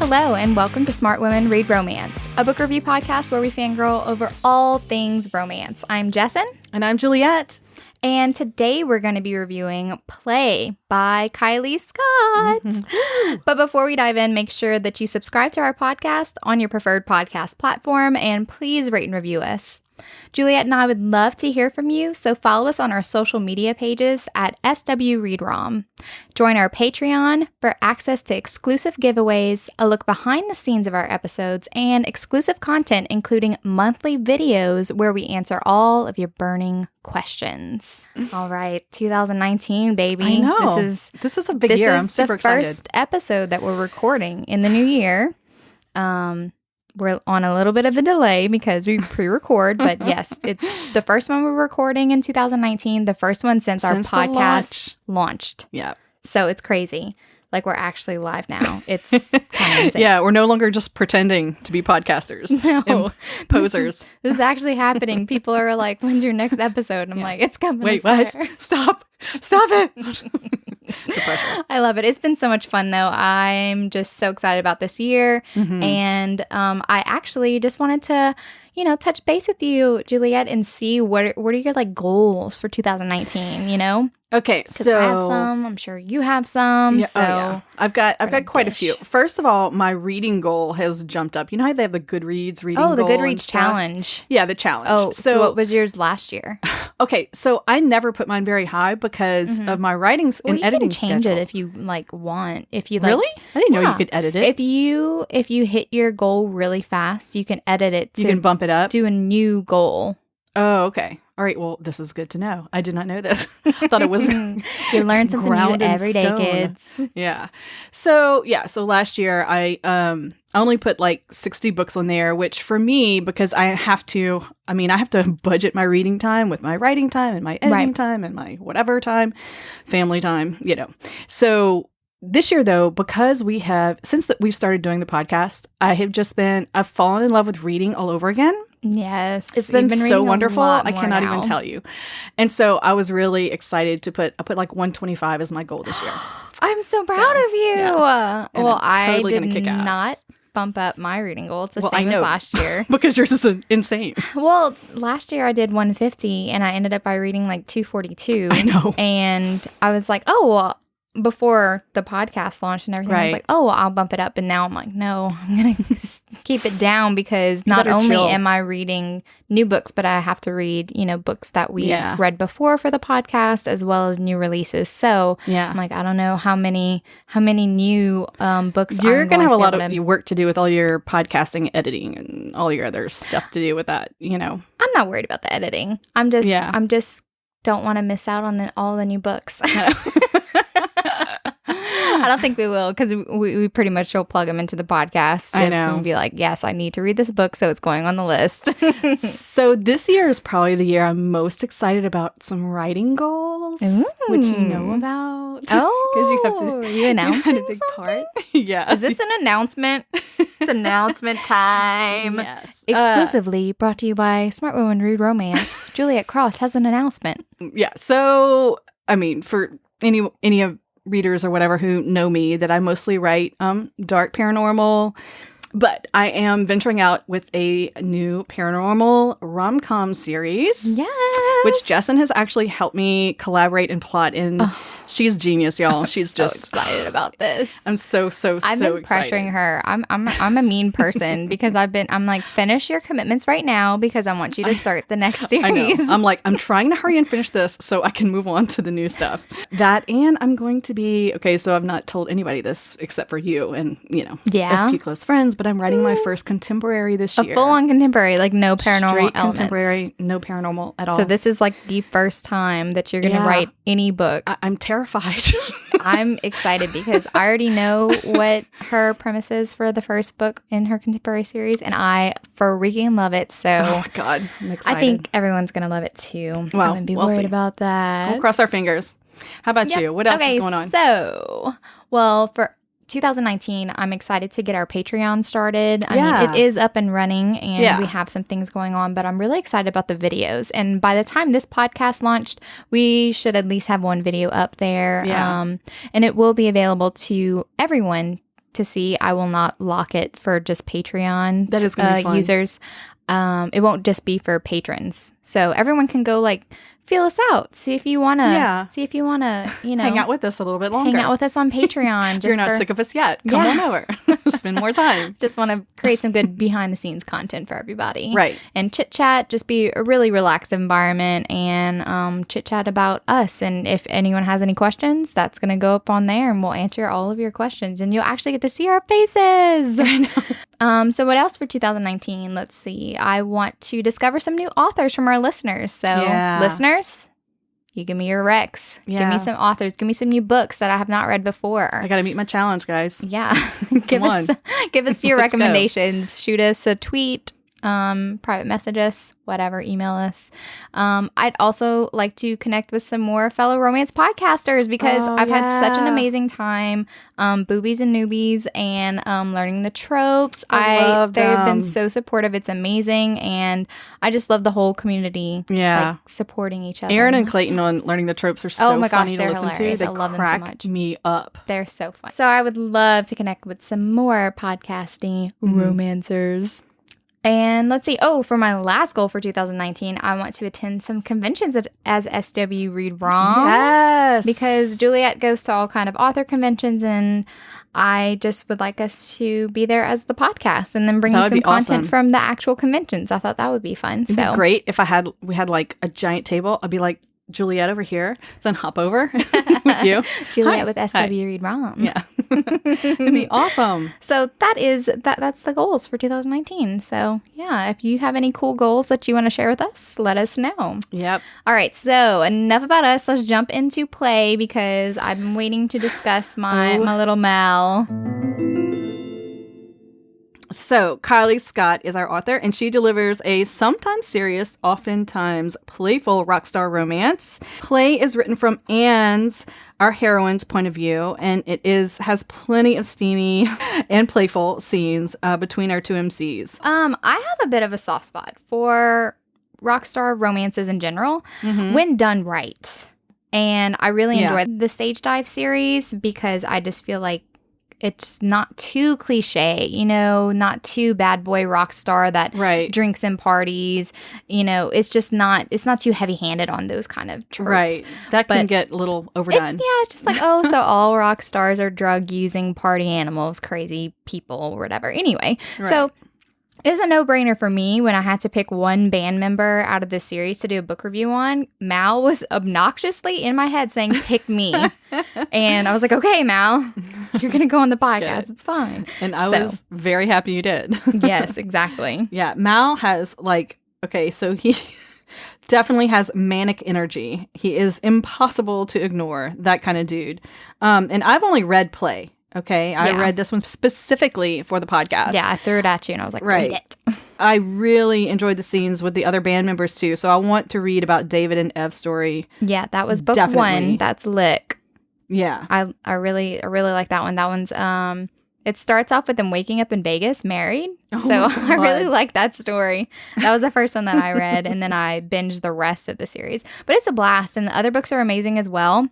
Hello, and welcome to Smart Women Read Romance, a book review podcast where we fangirl over all things romance. I'm Jessen. And I'm Juliette. And today we're going to be reviewing Play by Kylie Scott. Mm-hmm. But before we dive in, make sure that you subscribe to our podcast on your preferred podcast platform, and please rate and review us. Juliette and I would love to hear from you, so follow us on our social media pages at SWReadRom. Join our Patreon for access to exclusive giveaways, a look behind the scenes of our episodes, and exclusive content including monthly videos where we answer all of your burning questions. All right, 2019, baby. I know. This is a big year. I'm super excited. This is the first episode that we're recording in the new year. We're on a little bit of a delay because we pre-record, but yes, it's the first one we're recording in 2019, the first one since our podcast launched. Yeah. So it's crazy. Like, we're actually live now. It's kind of insane. Yeah, we're no longer just pretending to be podcasters. No. Posers. This is actually happening. People are like, when's your next episode? And I'm like, it's coming. Wait, what? Stop it. I love it. It's been so much fun, though. I'm just so excited about this year. Mm-hmm. And I actually just wanted to, touch base with you, Juliette, and see what are your goals for 2019, Okay, so I have some. I'm sure you have some. Yeah, so yeah. I've got quite a few. First of all, my reading goal has jumped up. You know how they have the Goodreads reading goal? Oh, the Goodreads challenge. Yeah, the challenge. Oh, so what was yours last year? Okay, so I never put mine very high because of my writing and editing schedule. You can change it if you want. If you really? I didn't know you could edit it. If you hit your goal really fast, you can edit it. You can bump it up. Do a new goal. Oh, okay. All right. Well, this is good to know. I did not know this. I thought it was you learn something new every day, kids. Yeah. So last year I only put 60 books on there, which for me, because I have to budget my reading time with my writing time and my editing time and my whatever time, family time, So this year, though, because since we've started doing the podcast, I've fallen in love with reading all over again. Yes. It's been so wonderful. I cannot even tell you. And so I was really excited to put 125 as my goal this year. I'm so proud of you. Yes. Well, I totally did not bump up my reading goal. It's the same as last year. Because yours is insane. Well, last year I did 150 and I ended up by reading 242. I know. And I was like, oh, well, before the podcast launched and everything, I was like, oh, I'll bump it up. And now I'm like, no, I'm going to keep it down because not only am I reading new books, but I have to read, books that we've read before for the podcast as well as new releases. So I'm like, I don't know how many new books you're going to have a lot of work to do with all your podcasting, editing, and all your other stuff to do with that, I'm not worried about the editing. I'm just don't want to miss out on all the new books. I don't think we will because we pretty much will plug them into the podcast. I know. And be like, yes, I need to read this book, so it's going on the list. So this year is probably the year I'm most excited about some writing goals, which you know about. Oh, because you have to. You announcing a big something? part. Yeah. Is this an announcement? It's announcement time. Yes. Exclusively brought to you by Smart Women Read Romance. Juliette Cross has an announcement. Yeah. So for any of readers or whatever who know me, that I mostly write dark paranormal, but I am venturing out with a new paranormal rom-com series. Yes. Which Jessen has actually helped me collaborate and plot in. She's genius, y'all. She's so just excited about this. I'm so I've been excited. pressuring her. I'm a mean person because I'm like, finish your commitments right now because I want you to start the next series. I know. I'm trying to hurry and finish this so I can move on to the new stuff. That, and I'm going to be so I've not told anybody this except for you and a few close friends, but I'm writing my first contemporary this year. A full-on contemporary, no paranormal Straight elements. Contemporary, no paranormal at all. So this is the first time that you're going to write any book. I'm terrified. I'm excited because I already know what her premise is for the first book in her contemporary series, and I freaking love it. So, oh my God, I'm excited. I think everyone's going to love it too. Well, I wouldn't be worried about that. We'll cross our fingers. How about you? What else is going on? So, for 2019, I'm excited to get our Patreon started. I mean, it is up and running and we have some things going on, but I'm really excited about the videos. And by the time this podcast launched, we should at least have one video up there. Yeah. And it will be available to everyone to see. I will not lock it for just Patreon That is gonna be fun. users. It won't just be for patrons. So everyone can go like feel us out. See if you want to, hang out with us a little bit longer. hang out with us on Patreon. If you're not sick of us yet, come on over. Spend more time. Just want to create some good behind the scenes content for everybody. Right. And chit-chat, just be a really relaxed environment and chit-chat about us. And if anyone has any questions, that's going to go up on there and we'll answer all of your questions. And you'll actually get to see our faces. I know. So what else for 2019? Let's see. I want to discover some new authors from our listeners. So listeners, you give me your recs. Yeah. Give me some authors. Give me some new books that I have not read before. I got to meet my challenge, guys. Yeah. give us your recommendations. Shoot us a tweet, private message us, whatever, email us. I'd also like to connect with some more fellow romance podcasters because I've had such an amazing time, boobies and newbies, and learning the tropes. They've been so supportive. It's amazing, and I just love the whole community. Yeah, like, supporting each other. Aaron and Clayton on Learning the Tropes are so funny to listen hilarious. to. They I love crack them so much. me up. They're so fun. So I would love to connect with some more podcasting romancers. And let's see. Oh, for my last goal for 2019, I want to attend some conventions as SW Read Wrong. Yes. Because Juliette goes to all kind of author conventions, and I just would like us to be there as the podcast and then bring you some content from the actual conventions. I thought that would be fun. It'd be great if we had like a giant table. I'd be like, Juliette over here, then hop over with you. Juliette with SW Read Wrong. Yeah. It'd be awesome. So that's the goals for 2019. So yeah, if you have any cool goals that you want to share with us, let us know. Yep. All right, so enough about us. Let's jump into play because I've been waiting to discuss my little Mal. So, Kylie Scott is our author, and she delivers a sometimes serious, oftentimes playful rockstar romance. Play is written from Anne's, our heroine's, point of view, and it has plenty of steamy and playful scenes between our two MCs. I have a bit of a soft spot for rockstar romances in general when done right. And I really enjoyed the Stage Dive series because I just feel like it's not too cliche, not too bad boy rock star that drinks and parties. It's not too heavy handed on those kind of tropes. Right. That can get a little overdone. It's just like, so all rock stars are drug using party animals, crazy people or whatever. Anyway, so it was a no-brainer for me when I had to pick one band member out of this series to do a book review on. Mal was obnoxiously in my head saying, pick me. And I was like, okay, Mal, you're going to go on the podcast. It's fine. And I was very happy you did. Yes, exactly. Yeah, Mal has so he definitely has manic energy. He is impossible to ignore, that kind of dude. And I've only read Play. Okay, I read this one specifically for the podcast. Yeah, I threw it at you and I was like, read it. I really enjoyed the scenes with the other band members too, so I want to read about David and Ev's story. Yeah, that was book one. That's Lick. Yeah. I really like that one. That one's, it starts off with them waking up in Vegas married. So I really like that story. That was the first one that I read, and then I binged the rest of the series. But it's a blast, and the other books are amazing as well.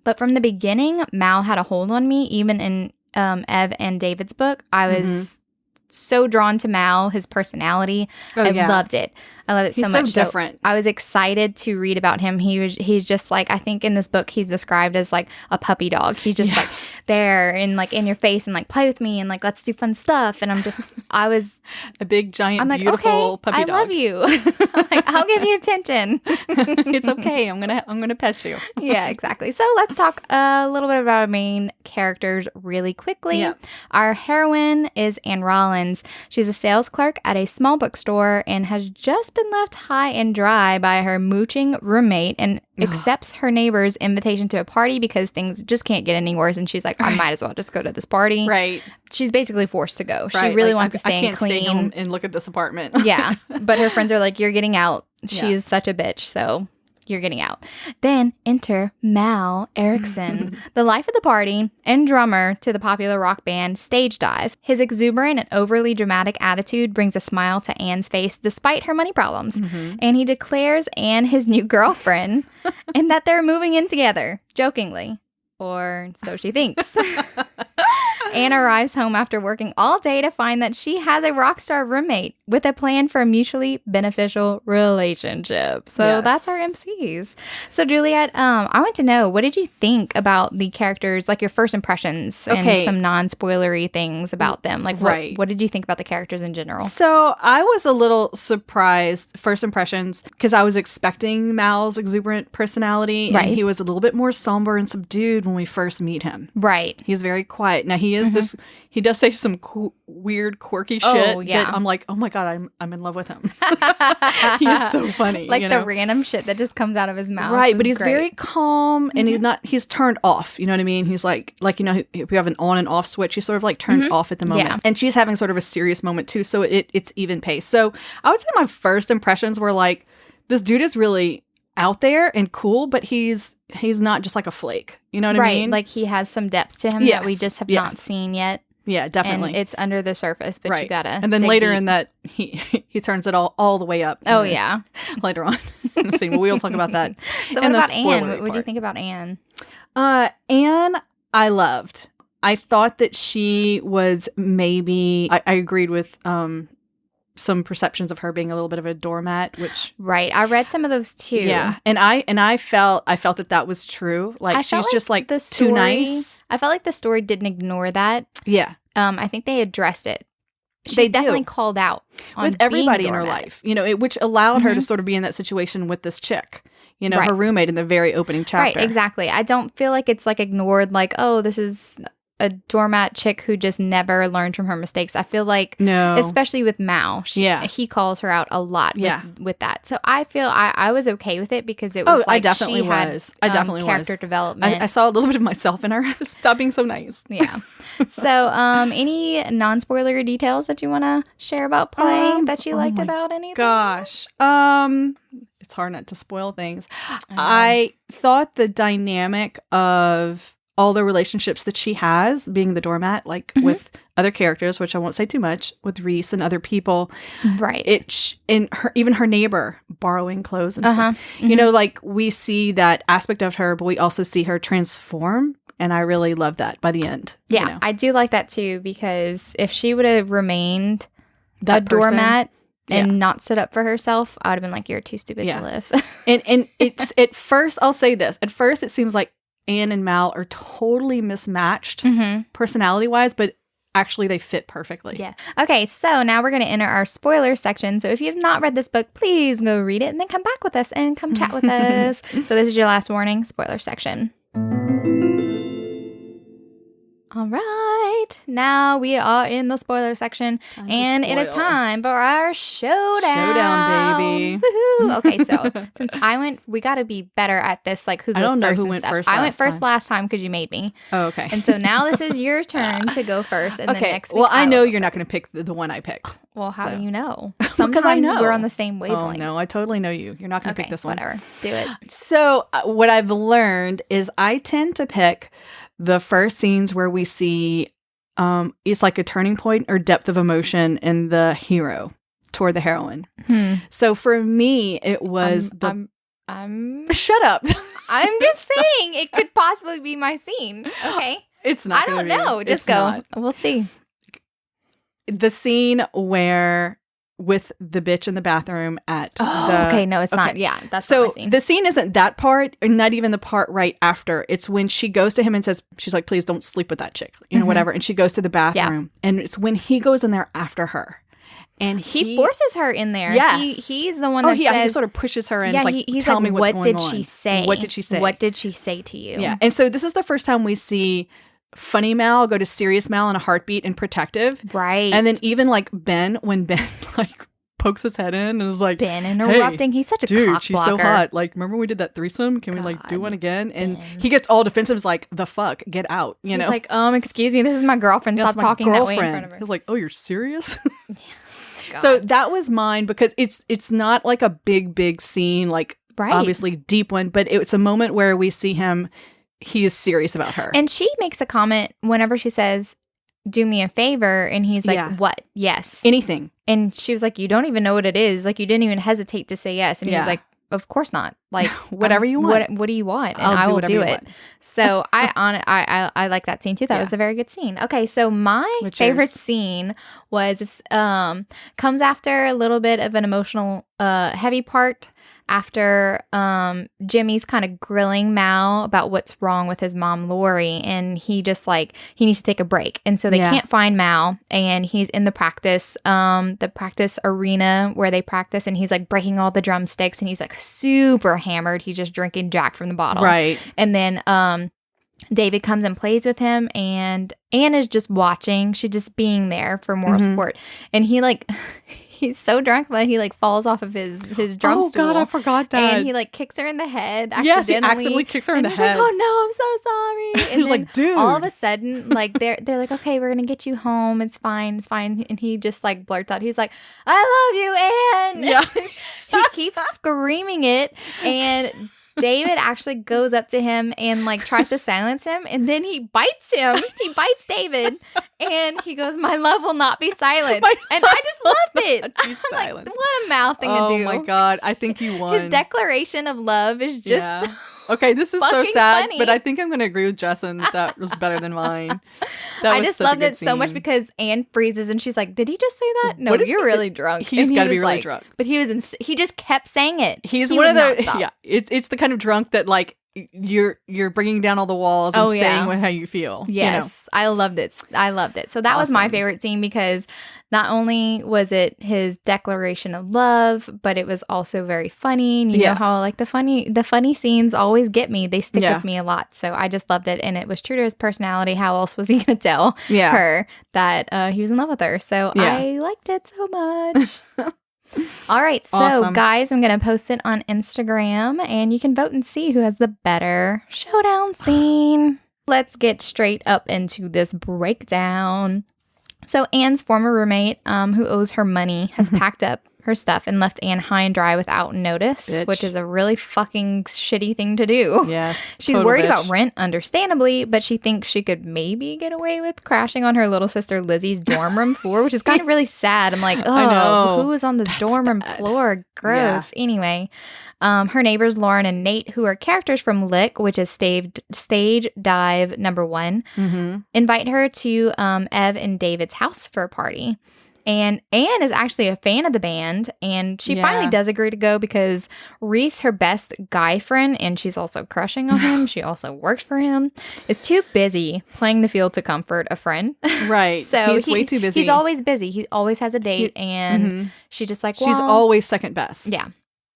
But from the beginning, Mal had a hold on me, even in Ev and David's book. I was so drawn to Mal, his personality. I loved it. I loved it so much. He's so different. I was excited to read about him. He's just like, I think in this book, he's described as like a puppy dog. He's just like there and like in your face and like play with me and like, let's do fun stuff. And I was a big, giant, beautiful puppy dog. I love you. I'm like, I'll give you attention. It's okay. I'm gonna pet you. Yeah, exactly. So let's talk a little bit about our main characters really quickly. Yeah. Our heroine is Anne Rollins. She's a sales clerk at a small bookstore and has just been left high and dry by her mooching roommate and accepts her neighbor's invitation to a party because things just can't get any worse. And she's like, I might as well just go to this party. Right. She's basically forced to go. She really wants to stay clean. Stay home and look at this apartment. Yeah. But her friends are like, you're getting out. She is such a bitch. So you're getting out. Then enter Mal Erickson, the life of the party and drummer to the popular rock band Stage Dive. His exuberant and overly dramatic attitude brings a smile to Anne's face despite her money problems. And he declares Anne his new girlfriend and that they're moving in together, jokingly. Or so she thinks. Anne arrives home after working all day to find that she has a rock star roommate with a plan for a mutually beneficial relationship. So that's our MCs. So Juliette, I want to know, what did you think about the characters, like your first impressions and some non-spoilery things about them? Like what did you think about the characters in general? So I was a little surprised, first impressions, because I was expecting Mal's exuberant personality. And he was a little bit more somber and subdued when we first meet him. Right. He's very quiet. Now he is this, he does say some weird, quirky shit that I'm like, oh my God, I'm in love with him. He's so funny. Like the random shit that just comes out of his mouth. Right. But he's very calm and he's turned off. You know what I mean? He's like, if you have an on and off switch, he's sort of like turned off at the moment. Yeah. And she's having sort of a serious moment too. So it's even pace. So I would say my first impressions were like, this dude is really out there and cool, but he's not just like a flake. You know what I mean? Like he has some depth to him that we just have not seen yet. Yeah, definitely. And it's under the surface, but you gotta. And then later in that, he turns it all the way up. Oh yeah. Later on in the scene, well, we'll talk about that. So what about Anne? What do you think about Anne? Anne, I loved. I thought that she was maybe. I agreed with some perceptions of her being a little bit of a doormat, which I read some of those too. Yeah, and I felt that was true. Like she's just like too nice. I felt like the story didn't ignore that. Yeah, I think they addressed it. They definitely called out with everybody in her life, which allowed her to sort of be in that situation with this chick, her roommate in the very opening chapter. Right, exactly. I don't feel like it's like ignored. Like, oh, this is a doormat chick who just never learned from her mistakes. I feel like, especially with Mal, he calls her out a lot with that. So I feel I was okay with it because it was like she had character development. I saw a little bit of myself in her. Stop being so nice. Yeah. So any non-spoilery details that you want to share about play that you liked about anything? Gosh. It's hard not to spoil things. I thought the dynamic of all the relationships that she has, being the doormat, like with other characters, which I won't say too much, with Reese and other people. Right. Even her neighbor borrowing clothes and stuff. Like we see that aspect of her, but we also see her transform. And I really love that by the end. Yeah, I do like that too, because if she would have remained a doormat and not stood up for herself, I would have been like, you're too stupid to live. and it's at first, I'll say this. At first, it seems like Anne and Mal are totally mismatched personality-wise, but actually they fit perfectly. Yeah. Okay, so now we're going to enter our spoiler section. So if you have not read this book, please go read it and then come back with us and come chat with us. So this is your last warning, spoiler section. All right, now we are in the spoiler section, and it is time for our showdown. Showdown, baby. Woohoo! Okay, so since we got to be better at this, like who goes first. I don't know who went first. I went first last time because you made me. Oh, okay. And so now this is your turn to go first, and then next week. Well, I know you're not going to pick the one I picked. Well, how do you know? Because I know we're on the same wavelength. Oh no, I totally know you. You're not going to pick this one. Whatever, do it. So what I've learned is I tend to pick the first scenes where we see it's like a turning point or depth of emotion in the hero toward the heroine. So for me, it was shut up. I'm just saying it could possibly be my scene. Okay. It's not. I don't know. Just go. Not. We'll see. The scene where with the bitch in the bathroom at okay, no, it's not. Yeah, that's not my scene. The scene isn't that part, or not even the part right after. It's when she goes to him and says, she's like, please don't sleep with that chick, whatever. And she goes to the bathroom. Yeah. And it's when he goes in there after her. And he forces her in there. Yes. He's the one that says... he sort of pushes her in. Yeah, he's tell me what's going on. What did she say? What did she say? What did she say to you? Yeah. And so this is the first time we see funny Mal go to serious Mal in a heartbeat and protective. Right. And then even like when Ben like pokes his head in and is like, Ben interrupting. Hey, he's such a dude, cock she's blocker. So hot. Like, remember we did that threesome? Can we like do one again? And he gets all defensive. He's like, the fuck, get out. He's like, excuse me, this is my girlfriend. Stop talking that way in front of her. He's like, oh, you're serious? So that was mine because it's not like a big scene, like obviously deep one, but it's a moment where we see him. He is serious about her. And she makes a comment whenever she says, do me a favor. And he's like, what? Yes. Anything. And she was like, you don't even know what it is. Like, you didn't even hesitate to say yes. And he was like, of course not. Like whatever you want. What do you want? And I will do it. So I like that scene too. That was a very good scene. Okay, so my favorite scene was comes after a little bit of an emotional heavy part after Jimmy's kind of grilling Mal about what's wrong with his mom Lori, and he just like he needs to take a break, and so they can't find Mal, and he's in the practice arena where they practice, and he's like breaking all the drumsticks, and he's like super hammered. He's just drinking Jack from the bottle, right? And then David comes and plays with him, and Anne is just watching. She's just being there for moral support, and he like. He's so drunk that he like falls off of his drum stool. Oh God, I forgot that. And he like kicks her in the head accidentally. Yes, he accidentally kicks her in the head. Like, oh no, I'm so sorry. And he's like, dude. All of a sudden, like they're like, okay, we're gonna get you home. It's fine. And he just like blurts out, he's like, I love you, Anne. Yeah. He keeps screaming it, and David actually goes up to him and like tries to silence him, and then he bites him. He bites David, and he goes, "My love will not be silenced." And I just loved it. Like, what a mouth thing to do! Oh my God, I think you won. His declaration of love is just okay. This is so sad, funny. but I think I'm going to agree with Jessen. That was better than mine. I just loved it so much because Anne freezes and she's like, "Did he just say that? No, you're really drunk." He's got to be really drunk. But he just kept saying it. He's one of the It's the kind of drunk that like you're bringing down all the walls and saying how you feel. Yes, you know? I loved it. So that was my favorite scene because not only was it his declaration of love, but it was also very funny. And you know how like the funny scenes always get me. They stick with me a lot. So I just loved it, and it was true to his personality. How else was he going to tell her that he was in love with her? So I liked it so much. All right, so guys, I'm going to post it on Instagram, and you can vote and see who has the better showdown scene. Let's get straight up into this breakdown. So Anne's former roommate, who owes her money, has packed up her stuff and left Anne high and dry without notice, which is a really fucking shitty thing to do. Yes. She's worried about rent, understandably, but she thinks she could maybe get away with crashing on her little sister Lizzie's dorm room floor, which is kind of really sad. I'm like, oh, who is on the dorm room floor? Gross. Yeah. Anyway, her neighbors Lauren and Nate, who are characters from Lick, which is stage dive number 1, invite her to Ev and David's house for a party. And Anne is actually a fan of the band, and she finally does agree to go because Reese, her best guy friend, and she's also crushing on him, she also works for him, is too busy playing the field to comfort a friend. Right. So he's way too busy. He's always busy. He always has a date, and she just like, she's always second best. Yeah.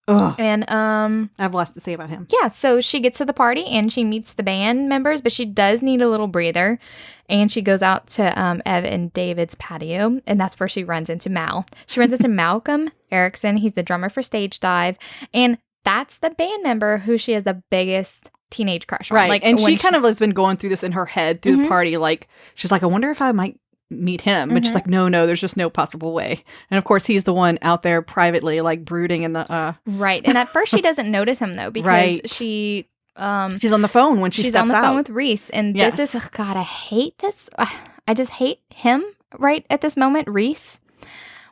Ugh. And I have less to say about him. Yeah, so she gets to the party and she meets the band members, but she does need a little breather. And she goes out to Ev and David's patio, and that's where she runs into Mal. She runs into Malcolm Erickson. He's the drummer for Stage Dive, and that's the band member who she has the biggest teenage crush on. Right, like, and she kind of has been going through this in her head through the party. Like, she's like, I wonder if I might meet him, but she's like, no, there's just no possible way. And of course he's the one out there privately like brooding in the right. And at first she doesn't notice him though, because she's on the phone when she's on the phone with Reese, and this is God, I hate this. I just hate him right at this moment. Reese,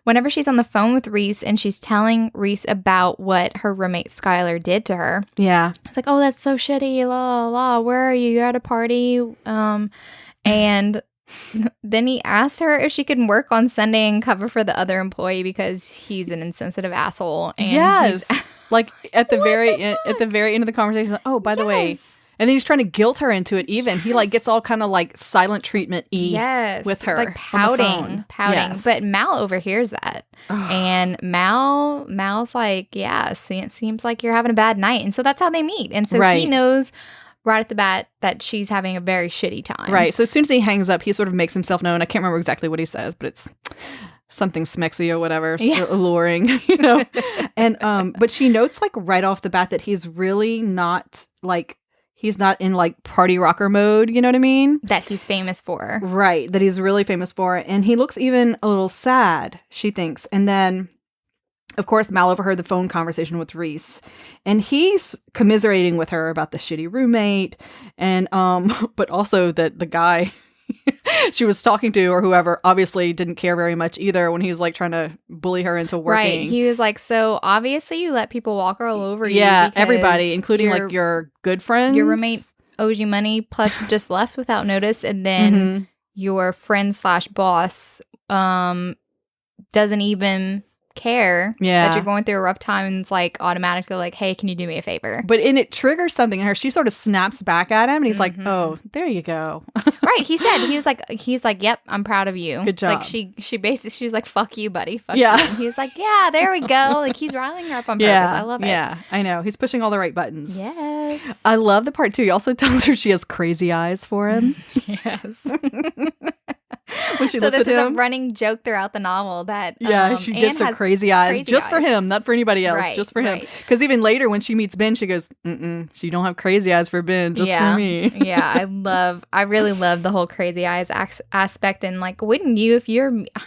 whenever she's on the phone with Reese and she's telling Reese about what her roommate Skylar did to her, it's like, oh, that's so shitty, la la, where are you? You're at a party, and then he asks her if she can work on Sunday and cover for the other employee because he's an insensitive asshole. And like at the very end of the conversation, like, oh, by the way, and then he's trying to guilt her into it. Even he like gets all kind of like silent treatment-y with her, like pouting. But Mal overhears that, and Mal's like, it seems like you're having a bad night, and so that's how they meet, and so he knows right at the bat that she's having a very shitty time. Right. So as soon as he hangs up, he sort of makes himself known. I can't remember exactly what he says, but it's something smexy or whatever, alluring, you know. And but she notes like right off the bat that he's really not like, he's not in like party rocker mode, you know what I mean? That he's famous for. Right. That he's really famous for. And he looks even a little sad, she thinks. And then of course, Mal overheard the phone conversation with Reese, and he's commiserating with her about the shitty roommate, and but also that the guy she was talking to, or whoever, obviously didn't care very much either when he's like trying to bully her into working. Right. He was like, so obviously you let people walk all over you. Yeah, everybody, including like your good friends. Your roommate owes you money, plus just left without notice, and then your friend / boss doesn't even care that you're going through a rough time, and it's like automatically like, hey, can you do me a favor? But it triggers something in her. She sort of snaps back at him, and he's like, oh, there you go. Right. He's like, yep, I'm proud of you. Good job. Like she basically, she was like, fuck you, buddy. Fuck you. And he's like, yeah, there we go. Like he's riling her up on purpose. I love it. Yeah, I know. He's pushing all the right buttons. Yes. I love the part too. He also tells her she has crazy eyes for him. Yes. When she so looks this at is him. a running joke throughout the novel that she gets the crazy eyes just for him, not for anybody else, just for him. Because even later when she meets Ben, she goes, she don't have crazy eyes for Ben, just for me. Yeah, I really love the whole crazy eyes aspect, and like, wouldn't you?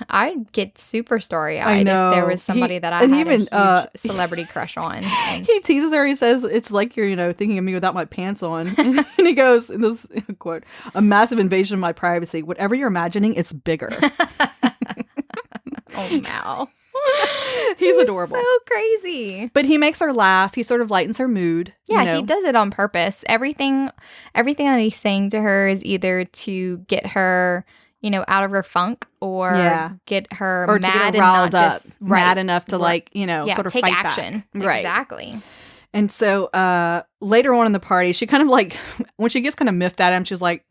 I'd get super story eyed if there was somebody that I had even, a huge celebrity crush on. And he teases her. He says, "It's like you're, thinking of me without my pants on." And he goes, in this quote, "A massive invasion of my privacy. Whatever you're imagining, it's bigger." Oh, Mal. He's adorable. So crazy. But he makes her laugh. He sort of lightens her mood. Yeah, he does it on purpose. Everything that he's saying to her is either to get her, out of her funk, or get her or mad to get her and riled not up, just mad enough to sort of take fight action. Back. Right. Exactly. And so later on in the party, she kind of like, when she gets kind of miffed at him, she's like,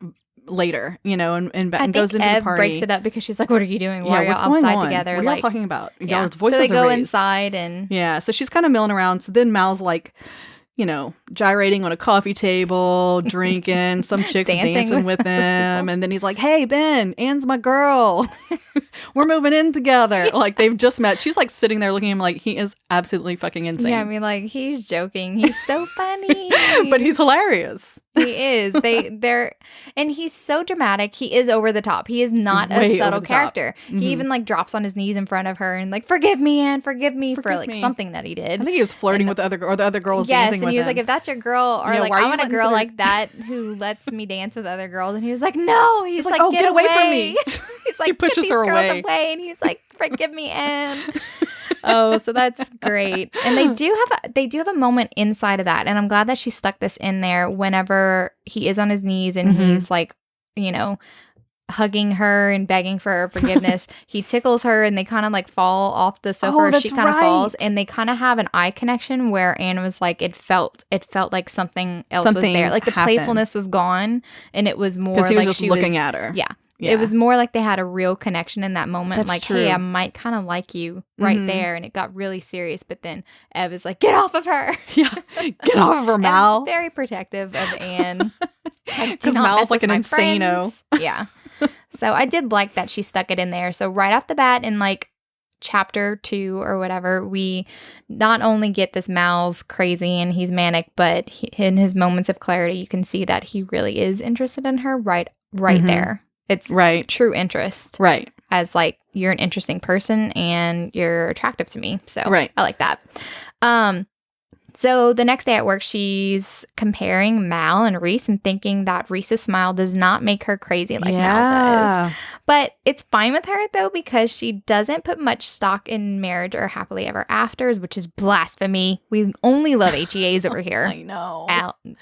later, and goes into the party. Breaks it up because she's like, what are you doing? Why are y'all outside together? What are y'all talking about? Y'all's voices so they go are raised. inside and... Yeah, so she's kind of milling around. So then Mal's like, gyrating on a coffee table, drinking, some chick's dancing with him. And then he's like, hey, Ben, Anne's my girl. We're moving in together. Like, they've just met. She's like sitting there looking at him like he is absolutely fucking insane. Yeah, I mean, like, he's joking. He's so funny. But he's hilarious. He is. And he's so dramatic. He is over the top. He is not a subtle character. He even like drops on his knees in front of her and like, forgive me, Anne, forgive me for like something that he did. I think he was flirting with the other girls dancing with him. And he was like, if that's your girl, or like, I want a girl like that who lets me dance with other girls. And he was like, no. He's like, oh, get away from me. He's like, he pushes her away. And he's like, forgive me, Anne. Oh, so that's great. And they do have a moment inside of that. And I'm glad that she stuck this in there whenever he is on his knees and he's like, hugging her and begging for her forgiveness. He tickles her and they kind of like fall off the sofa. She kind of falls and they kind of have an eye connection where Anne was like, it felt like something else was there. Like the playfulness was gone and it was more he was like just looking at her. Yeah. It was more like they had a real connection in that moment. That's like, true. hey, I might kind of like you right there. And it got really serious. But then Ev is like, get off of her. Yeah. Get off of her, Mal. Very protective of Anne. Because Mal's like an insano. Yeah. So I did like that she stuck it in there. So right off the bat in like chapter 2 or whatever, we not only get this Mal's crazy and he's manic, but in his moments of clarity, you can see that he really is interested in her right there. It's true interest. Right. As like, you're an interesting person and you're attractive to me. So I like that. So the next day at work, she's comparing Mal and Reese and thinking that Reese's smile does not make her crazy like Mal does. But it's fine with her, though, because she doesn't put much stock in marriage or happily ever afters, which is blasphemy. We only love HEAs over here. I know.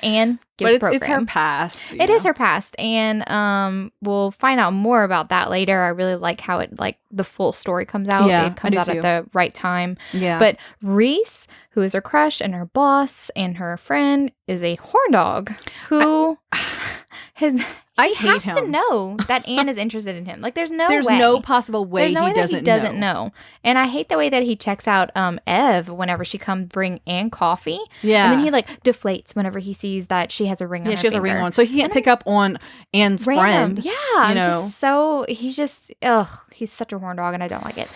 And but it's her past. It is her past. And we'll find out more about that later. I really like how it the full story comes out. Yeah, it comes out at the right time. Yeah. But Reese, who is her crush and her boss and her friend, is a horn dog who I hate him. Has to know that Anne is interested in him. Like, there's no possible way he doesn't know. And I hate the way that he checks out Ev whenever she comes bring Anne coffee. Yeah. And then he like deflates whenever he sees that she has a ring on her she has finger. a ring on. So he can't pick up on Anne's friend. Yeah. He's such a horn dog and I don't like it.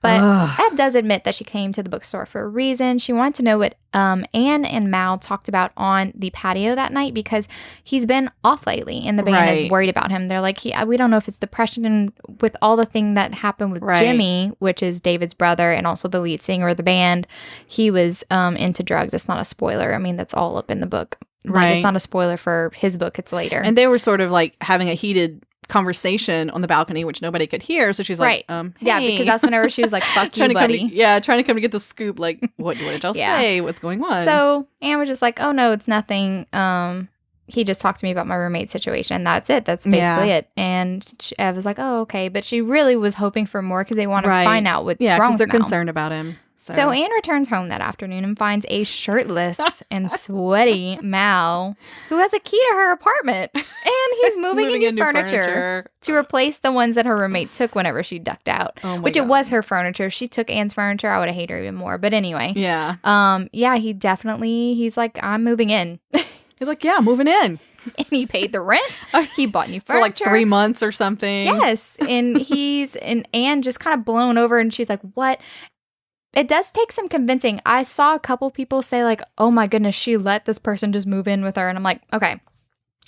But Ev does admit that she came to the bookstore for a reason. She wanted to know what Anne and Mal talked about on the patio that night because he's been off lately and the band is worried about him. They're like, we don't know if it's depression and with all the thing that happened with Jimmy, which is David's brother and also the lead singer of the band, he was into drugs. It's not a spoiler. I mean, that's all up in the book. Like, it's not a spoiler for his book. It's later. And they were sort of like having a heated conversation on the balcony, which nobody could hear. So she's like, hey. Yeah, because that's whenever she was like, fuck you, buddy. Trying to come to get the scoop. Like, what did y'all say? What's going on? So Anne was just like, oh, no, it's nothing. He just talked to me about my roommate situation. That's it. That's basically it. And Ev was like, oh, okay. But she really was hoping for more because they want to find out what's wrong because they're with Mal. concerned about him. So Anne returns home that afternoon and finds a shirtless and sweaty Mal who has a key to her apartment. And he's moving in new furniture to replace the ones that her roommate took whenever she ducked out. Oh which God. It was her furniture. If she took Anne's furniture, I would have hated her even more. But anyway. Yeah. He's like, I'm moving in. He's like, yeah, moving in. And he paid the rent. He bought new furniture. For like 3 months or something. Yes. And Anne just kind of blown over and she's like, what? It does take some convincing. I saw a couple people say like, oh my goodness, she let this person just move in with her. And I'm like, okay,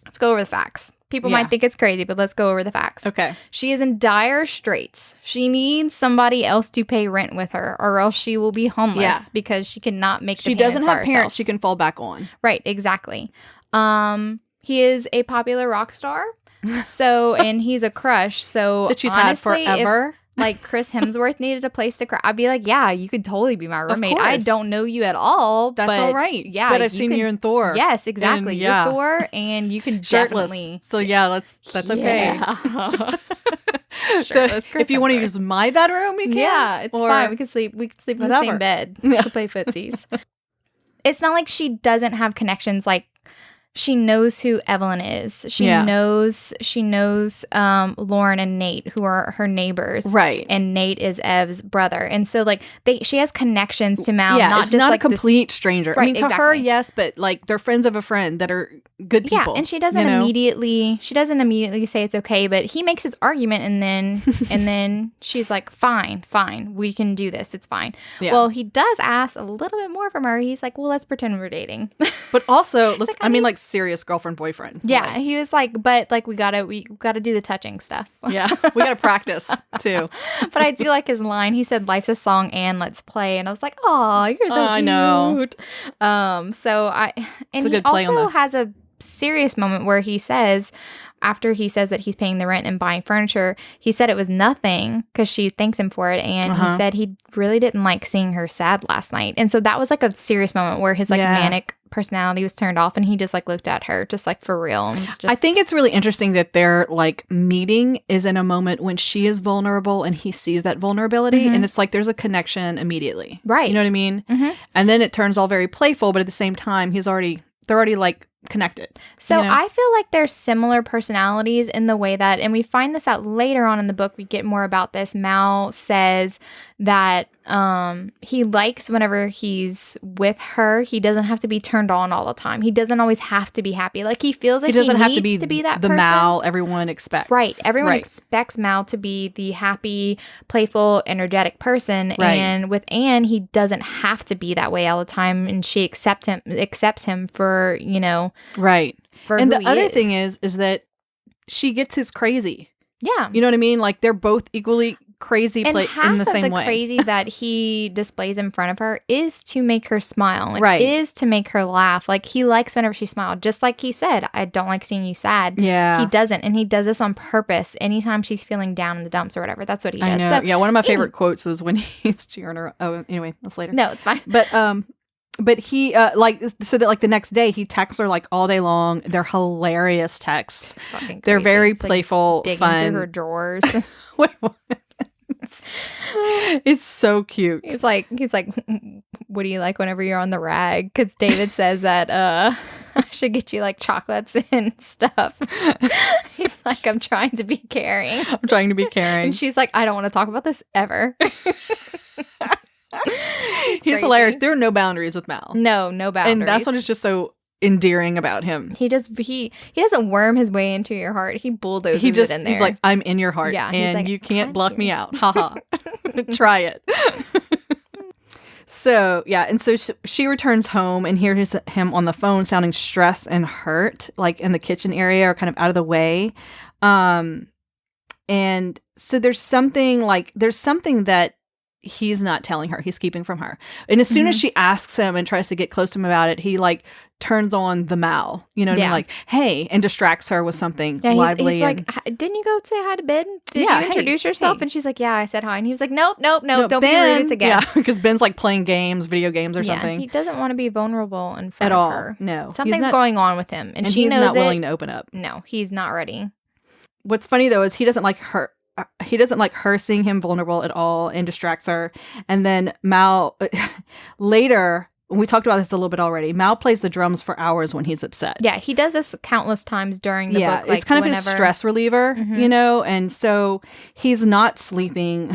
let's go over the facts. People might think it's crazy, but let's go over the facts. Okay. She is in dire straits. She needs somebody else to pay rent with her or else she will be homeless because she cannot make the payments by herself. She doesn't have parents she can fall back on. Right, exactly. He is a popular rock star. So, and he's a crush. So that she's honestly, had forever. Like Chris Hemsworth needed a place to cry, I'd be like, yeah, you could totally be my roommate. I don't know you at all. That's all right. Yeah. But I've seen you in Thor. Yes, exactly. You're Thor and you can shirtless. Definitely. So yeah, that's okay. If you want to use my bedroom, you can. Yeah, it's fine. We can sleep in the same bed. We can play footsies. It's not like she doesn't have connections like she knows who Evelyn is. She knows Lauren and Nate, who are her neighbors. Right. And Nate is Ev's brother. And so like she has connections to Mal. Yeah, not it's just not like a complete stranger. Right, I mean, to her, yes, but like they're friends of a friend that are good people. Yeah, and she doesn't immediately say it's okay, but he makes his argument and then she's like, fine, we can do this. It's fine. Yeah. Well, he does ask a little bit more from her. He's like, well, let's pretend we're dating. But also, I mean, serious girlfriend boyfriend. Yeah, he was like, but like we gotta do the touching stuff. Yeah, we gotta practice too. But I do like his line. He said, "Life's a song and let's play," and I was like, "Oh, you're so cute." I know. He also has a serious moment where he says, after he says that he's paying the rent and buying furniture, he said it was nothing because she thanks him for it. And he said he really didn't like seeing her sad last night. And so that was like a serious moment where his manic personality was turned off and he just like looked at her just like for real. And I think it's really interesting that their like meeting is in a moment when she is vulnerable and he sees that vulnerability. And it's like there's a connection immediately. Right. You know what I mean? And then it turns all very playful, but at the same time, they're already like connected. So I feel like they're similar personalities in the way that, and we find this out later on in the book, we get more about this. Mal says that he likes whenever he's with her, he doesn't have to be turned on all the time. He doesn't always have to be happy. Like he feels like he doesn't have to be that the person. Mal everyone expects. Right. Everyone expects Mal to be the happy, playful, energetic person. Right. And with Anne, he doesn't have to be that way all the time. And she accepts him for, right. For and who the other is. thing is that she gets his crazy. Yeah. You know what I mean? Like they're both equally crazy in the same way. And half of the crazy that he displays in front of her is to make her smile. It is to make her laugh. Like he likes whenever she smiles. Just like he said, I don't like seeing you sad. Yeah. He doesn't. And he does this on purpose. Anytime she's feeling down in the dumps or whatever. That's what he does. I know. So, yeah. One of my favorite quotes was when he's cheering her. Oh, anyway, that's later. No, it's fine. But he so that like the next day he texts her like all day long. They're hilarious texts. They're very it's playful, digging fun. Through her drawers. Wait, what? It's so cute. He's like, what do you like whenever you're on the rag? Because David says that I should get you like chocolates and stuff. He's like, I'm trying to be caring. And she's like, I don't want to talk about this ever. He's hilarious. There are no boundaries with Mal. No boundaries. And that's what is just so endearing about him. He doesn't worm his way into your heart. He bulldozes it in there. He's like, I'm in your heart. Yeah, and like, you can't block me out. Haha. Try it. So, yeah. And so she returns home and hears him on the phone sounding stressed and hurt, like in the kitchen area or kind of out of the way. And so there's something that he's not telling her. He's keeping from her. And as soon as she asks him and tries to get close to him about it, he like turns on the Mal, you know what I mean? Like, hey, and distracts her with something lively. He's like, didn't you go say hi to Ben? Did you introduce yourself? And she's like, yeah, I said hi. And he was like, nope, don't Ben, be rude. It's a guest. Yeah, because Ben's like playing games, video games or something. He doesn't want to be vulnerable in front at of all. her. No. Something's going on with him. And she he's knows not willing to open up. No, he's not ready. What's funny though is he doesn't like her. He doesn't like her seeing him vulnerable at all and distracts her. And then Mal, later, we talked about this a little bit already, Mal plays the drums for hours when he's upset. Yeah, he does this countless times during the book. Like, it's kind of his stress reliever, you know? And so he's not sleeping.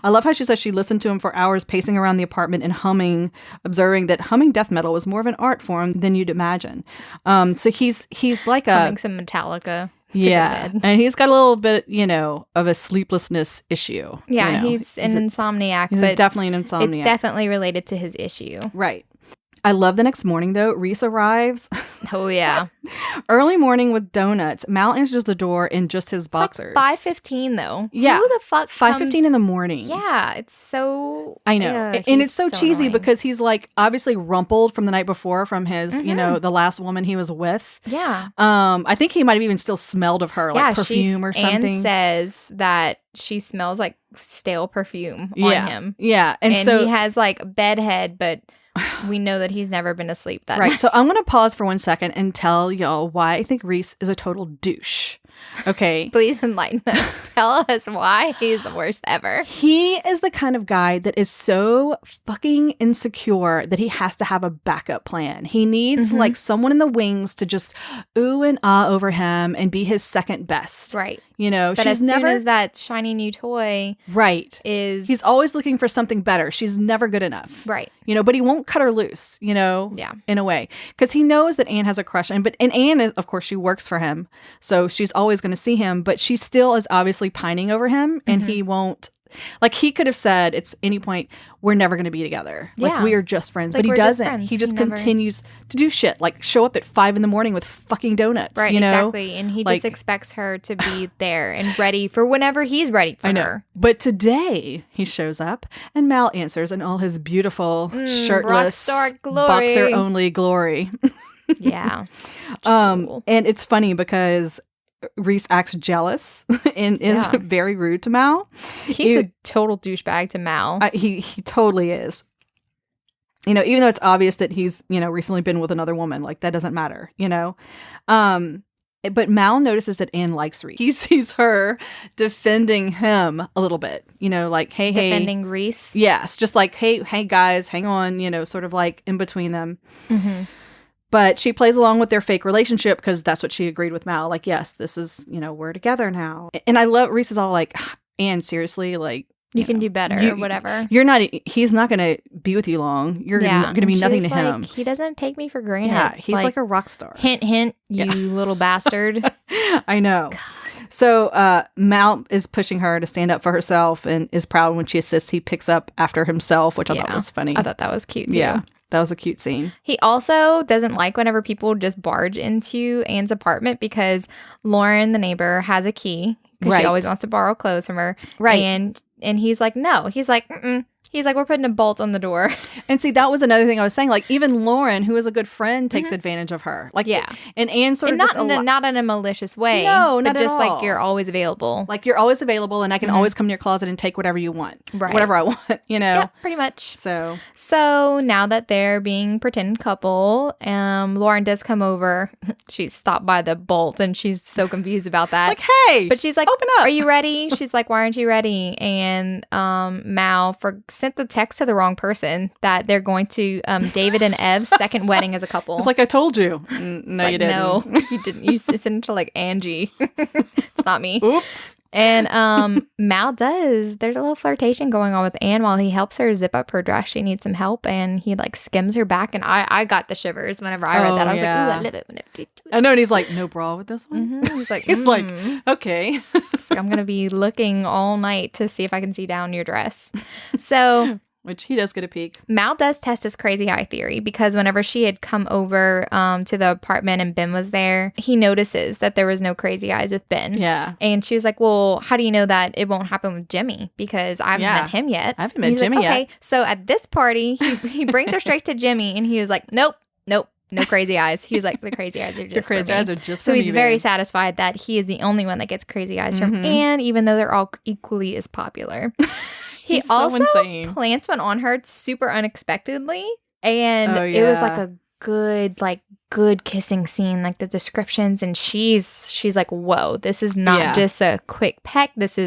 I love how she says she listened to him for hours pacing around the apartment and humming, observing that humming death metal was more of an art form than you'd imagine. So he's like humming some Metallica. Yeah, and he's got a little bit, you know, of a sleeplessness issue. Yeah, you know? he's an insomniac. He's but definitely an insomniac. It's definitely related to his issue. Right. I love the next morning, though. Reese arrives. Oh, yeah. Early morning with donuts. Mal answers the door in just his boxers. Like 5:15, though. Yeah. Who the fuck 5:15 in the morning. Yeah, it's so... I know. And it's so cheesy annoying. Because he's, like, obviously rumpled from the night before from his, you know, the last woman he was with. Yeah. I think he might have even still smelled of her, like perfume or something. Anne says that she smells like stale perfume on him. Yeah. And so he has, like, bedhead, but... we know that he's never been asleep that night. So I'm going to pause for 1 second and tell y'all why I think Reese is a total douche. Okay. Please enlighten us. Tell us why he's the worst ever. He is the kind of guy that is so fucking insecure that he has to have a backup plan. He needs like someone in the wings to just ooh and ah over him and be his second best. Right. You know, but as soon as that shiny new toy is... He's always looking for something better. She's never good enough. Right. You know, but he won't cut her loose, you know, in a way. Because he knows that Anne has a crush on him. And Anne, is, of course, she works for him. So she's always going to see him. But she still is obviously pining over him. And he won't... Like, he could have said at any point, we're never going to be together. Like, we are just friends. But he doesn't. He just continues to do shit. Like, show up at 5 a.m. with fucking donuts. Right, you know? Exactly. And he just expects her to be there and ready for whenever he's ready for her. But today, he shows up and Mal answers in all his beautiful, shirtless, boxer-only glory. Yeah. And it's funny because... Reese acts jealous and is very rude to Mal. He's a total douchebag to Mal. He totally is. You know, even though it's obvious that he's, you know, recently been with another woman, like that doesn't matter, you know. But Mal notices that Anne likes Reese. He sees her defending him a little bit, you know, like, hey. Defending Reese? Yes, just like, hey guys, hang on, you know, sort of like in between them. But she plays along with their fake relationship because that's what she agreed with Mal. Like, yes, this is, you know, we're together now. And I love Reese is all like, Anne, seriously, like. You can do better or whatever. He's not going to be with you long. You're going to be nothing to him. He doesn't take me for granted. Yeah, he's like a rock star. Hint, hint, you little bastard. I know. God. So Mal is pushing her to stand up for herself and is proud when she assists. He picks up after himself, which I thought was funny. I thought that was cute, too. Yeah. That was a cute scene. He also doesn't like whenever people just barge into Anne's apartment because Lauren, the neighbor, has a key because she always wants to borrow clothes from her. Right. And he's like, no. He's like, mm-mm. He's like, we're putting a bolt on the door. And see, that was another thing I was saying. Like, even Lauren, who is a good friend, takes advantage of her. Like, and Anne sort of not in a malicious way. No, not but just at all. like you're always available. Like you're always available, and I can always come to your closet and take whatever you want, whatever I want. You know, yeah, pretty much. So now that they're being pretend couple, Lauren does come over. She's stopped by the bolt, and she's so confused about that. It's like, hey, but she's like, open up. Are you ready? She's like, why aren't you ready? And Mal sent the text to the wrong person that they're going to David and Ev's second wedding as a couple. It's like, I told you. No, you didn't. No, you didn't. You sent it to like Angie. It's not me. Oops. And Mal does. There's a little flirtation going on with Anne while he helps her zip up her dress. She needs some help, and he like skims her back. And I got the shivers whenever I read that. I was like, ooh, I love it. I know. And he's like, no bra with this one. He's like, like, okay. He's like, I'm gonna be looking all night to see if I can see down your dress. So which he does get a peek. Mal does test his crazy eye theory because whenever she had come over to the apartment and Ben was there, he notices that there was no crazy eyes with Ben. Yeah. And she was like, well, how do you know that it won't happen with Jimmy? Because I haven't met him yet. I haven't met Jimmy yet. Okay, so at this party, he brings her straight to Jimmy and he was like, nope, no crazy eyes. He was like, the crazy eyes are just for me. So he's very satisfied that he is the only one that gets crazy eyes from Anne, even though they're all equally as popular. He also plants one on her super unexpectedly, and it was like a good kissing scene, like the descriptions, and she's like, whoa, this is not just a quick peck. This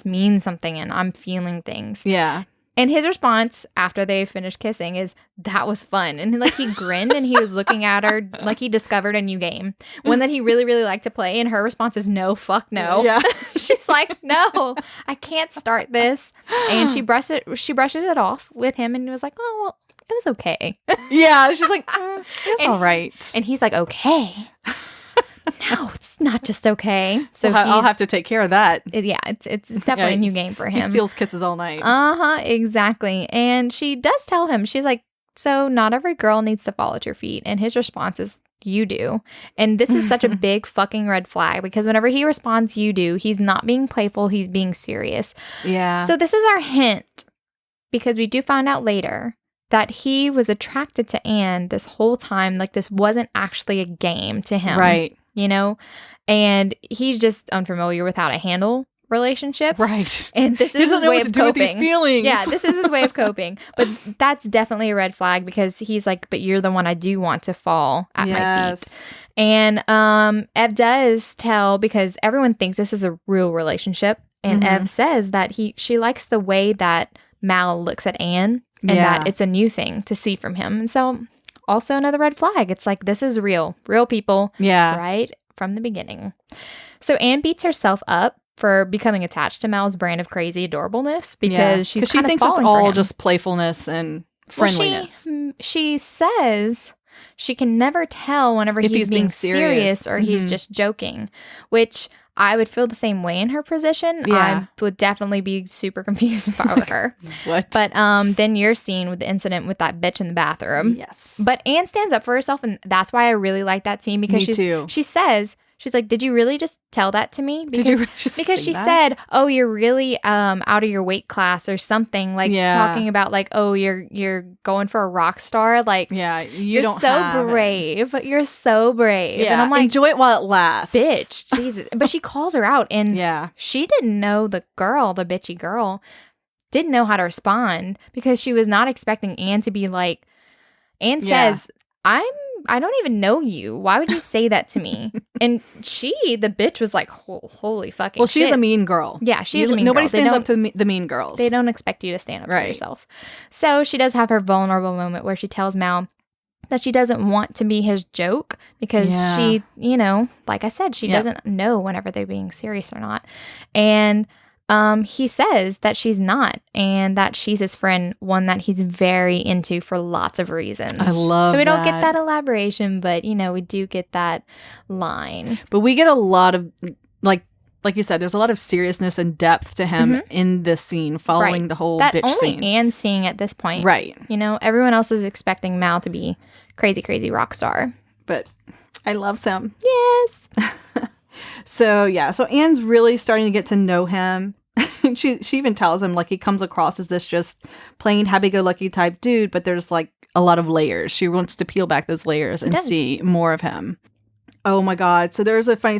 means something, and I'm feeling things. Yeah. And his response after they finished kissing is, that was fun. And like he grinned and he was looking at her like he discovered a new game. One that he really, really liked to play. And her response is, no, fuck no. Yeah. She's like, no, I can't start this. And she brushes it off with him and was like, oh, well, it was okay. Yeah. She's like, it's all right. And he's like, okay. No, it's not just okay. So I'll have to take care of that. Yeah, it's definitely a new game for him. He steals kisses all night. Exactly. And she does tell him, she's like, so not every girl needs to fall at your feet. And his response is, you do. And this is such a big fucking red flag because whenever he responds, you do, he's not being playful, he's being serious. Yeah. So this is our hint because we do find out later that he was attracted to Anne this whole time. Like this wasn't actually a game to him. Right. You know, and he's just unfamiliar with how to handle relationships. Right. And this is his way of coping. With these feelings. Yeah, this is his way of coping. But that's definitely a red flag because he's like, but you're the one I do want to fall at my feet. And Ev does tell, because everyone thinks this is a real relationship. And Ev says that she likes the way that Mal looks at Anne and that it's a new thing to see from him. And so also another red flag. It's like, this is real people. Yeah. Right from the beginning. So Anne beats herself up for becoming attached to Mal's brand of crazy adorableness because she thinks it's all just playfulness and friendliness. Well, she says she can never tell whenever he's being serious or he's just joking, which I would feel the same way in her position. Yeah. I would definitely be super confused if I were her. What? But then you're seen with the incident with that bitch in the bathroom. Yes. But Anne stands up for herself, and that's why I really like that scene because she says, she's like, did you really just tell that to me? Because she said, oh, you're really out of your weight class or something, like talking about like, oh, you're going for a rock star. Like, you're so brave. You're so brave. Yeah. And I'm like, enjoy it while it lasts. Bitch, Jesus. But she calls her out, and she didn't know the bitchy girl, didn't know how to respond because she was not expecting Anne to be like, Anne says, I don't even know you. Why would you say that to me? And the bitch was like, holy fucking shit. Well, she's a mean girl. Yeah, she's a mean girl. Nobody stands up to the mean girls. They don't expect you to stand up for yourself. So she does have her vulnerable moment where she tells Mal that she doesn't want to be his joke because she, like I said, she doesn't know whenever they're being serious or not. And he says that she's not, and that she's his friend, one that he's very into for lots of reasons. I love that. So we don't get that elaboration, but, we do get that line. But we get a lot of, like you said, there's a lot of seriousness and depth to him in this scene following the whole bitch scene. Only Anne's seeing at this point. Right. Everyone else is expecting Mal to be crazy, crazy rock star. But I love him. Yes. So Anne's really starting to get to know him. she even tells him, like, he comes across as this just plain happy-go-lucky type dude, but there's like a lot of layers. She wants to peel back those layers and see more of him. Oh my God. So there's a funny,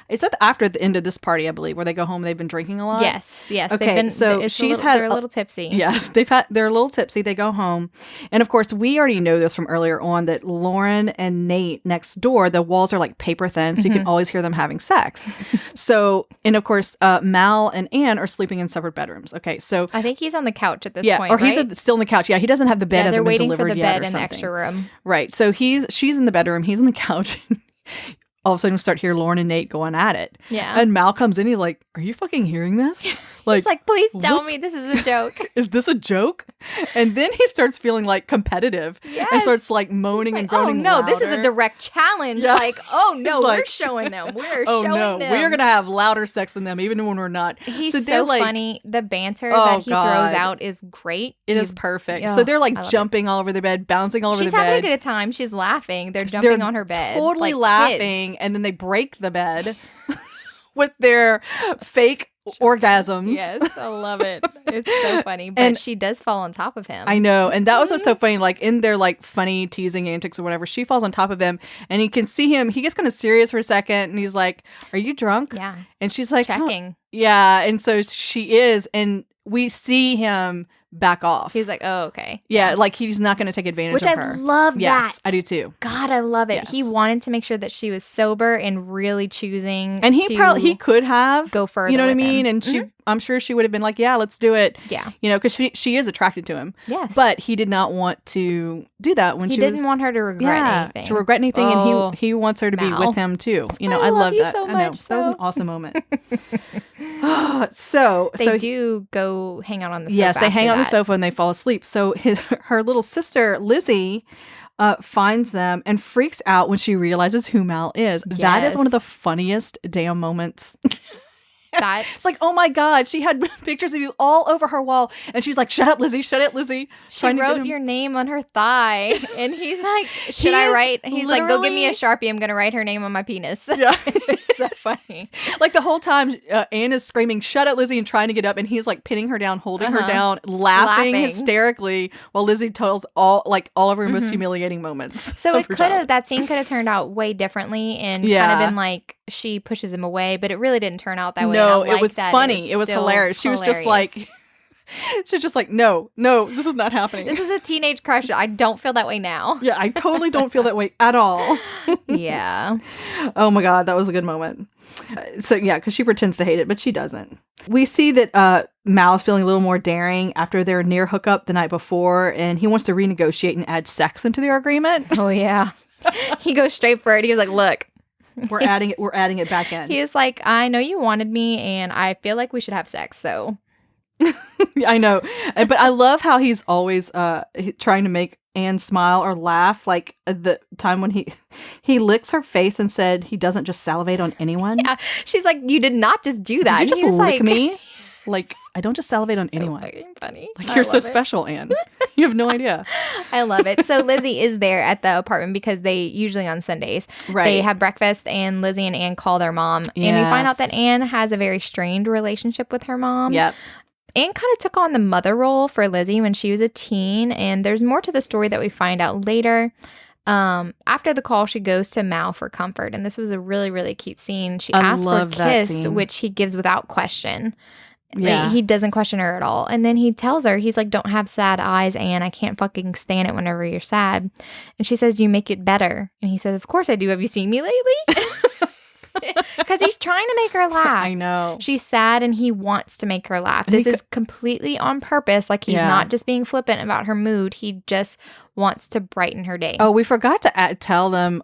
it's after the end of this party, I believe, where they go home. They've been drinking a lot. Yes. Okay, they're a little tipsy. Yes, they're a little tipsy. They go home, and of course, we already know this from earlier on that Lauren and Nate next door, the walls are like paper thin, so you can always hear them having sex. So, and of course, Mal and Anne are sleeping in separate bedrooms. Okay, so I think he's on the couch at this point, or he's still on the couch. Yeah, he doesn't have the bed. They're waiting for the bed in the extra room. Right. So she's in the bedroom. He's in the couch. all of a sudden we start hear Lauren and Nate going at it. Yeah. And Mal comes in. He's like, are you fucking hearing this? He's like, please tell me this is a joke. Is this a joke? And then he starts feeling like competitive and starts like moaning and groaning. Oh no, louder. this is a direct challenge. Yeah. Like, oh no, like, we're showing them. We're oh showing no, them. we are going to have louder sex than them, even when we're not. He's so like, funny. The banter that he throws out is great. It is perfect. So they're like jumping all over the bed, bouncing all over the bed. She's having a good time. She's laughing. They're jumping on her bed. Totally like laughing. kids. And then they break the bed with their fake orgasms. Yes, I love it. It's so funny. But she does fall on top of him. I know. And that was what's so funny. Like in their like funny teasing antics or whatever, she falls on top of him and you can see him. He gets kind of serious for a second and he's like, are you drunk? Yeah. And she's like, checking. Yeah. And so she is. And we see him back off. He's like, oh, okay. Yeah, like he's not going to take advantage of her. Which I love that. Yes, I do too. God, I love it. Yes. He wanted to make sure that she was sober and really choosing and he could have go further. You know what I mean? Him. And I'm sure she would have been like, yeah, let's do it. Yeah. You know, because she is attracted to him. Yes. But he did not want to do that when he she didn't want her to regret anything. To regret anything. And he wants her to be with him too. You know, I love that. So I know. much, That was an awesome moment. So they do go hang out on the sofa. Yes, they hang out on the sofa and they fall asleep. So her little sister Lizzie finds them and freaks out when she realizes who Mal is. Yes. That is one of the funniest damn moments. It's like, oh my God, she had pictures of you all over her wall. And she's like, shut up, Lizzie, shut up, Lizzie. She wrote your name on her thigh. And he's like, should I write? He's like, go give me a Sharpie. I'm going to write her name on my penis. Yeah. It's so funny. Like the whole time, Anne is screaming, shut up, Lizzie, and trying to get up. And he's like pinning her down, holding her down, laughing hysterically while Lizzie tells all of her most humiliating moments. So that scene could have turned out way differently and kind of been like, she pushes him away, but it really didn't turn out that way. No, it was funny. It was hilarious. She was just like, no, this is not happening. This is a teenage crush. I don't feel that way now. Yeah, I totally don't feel that way at all. Yeah. Oh my God, that was a good moment. So yeah, because she pretends to hate it, but she doesn't. We see that Mal is feeling a little more daring after their near hookup the night before, and he wants to renegotiate and add sex into their agreement. Oh yeah. He goes straight for it. He was like, look. We're adding it back in. He is like, I know you wanted me and I feel like we should have sex, so. I know. But I love how he's always trying to make Anne smile or laugh. Like the time when he licks her face and said he doesn't just salivate on anyone. Yeah. She's like, you did not just do that. Did you just lick me? Like, I don't just salivate on anyone. Fucking funny. Like, you're so special, Anne. You have no idea. I love it. So Lizzie is there at the apartment because they usually on Sundays, they have breakfast and Lizzie and Anne call their mom. Yes. And we find out that Anne has a very strained relationship with her mom. Yep. Anne kind of took on the mother role for Lizzie when she was a teen. And there's more to the story that we find out later. After the call, she goes to Mal for comfort. And this was a really, really cute scene. She asks for a kiss, which he gives without question. Yeah. He doesn't question her at all. And then he tells her, he's like, don't have sad eyes, Anne. I can't fucking stand it whenever you're sad. And she says, you make it better. And he says, of course I do. Have you seen me lately? Because he's trying to make her laugh. I know. She's sad and he wants to make her laugh. This is completely on purpose. Like he's not just being flippant about her mood. He just wants to brighten her day. Oh, we forgot to tell them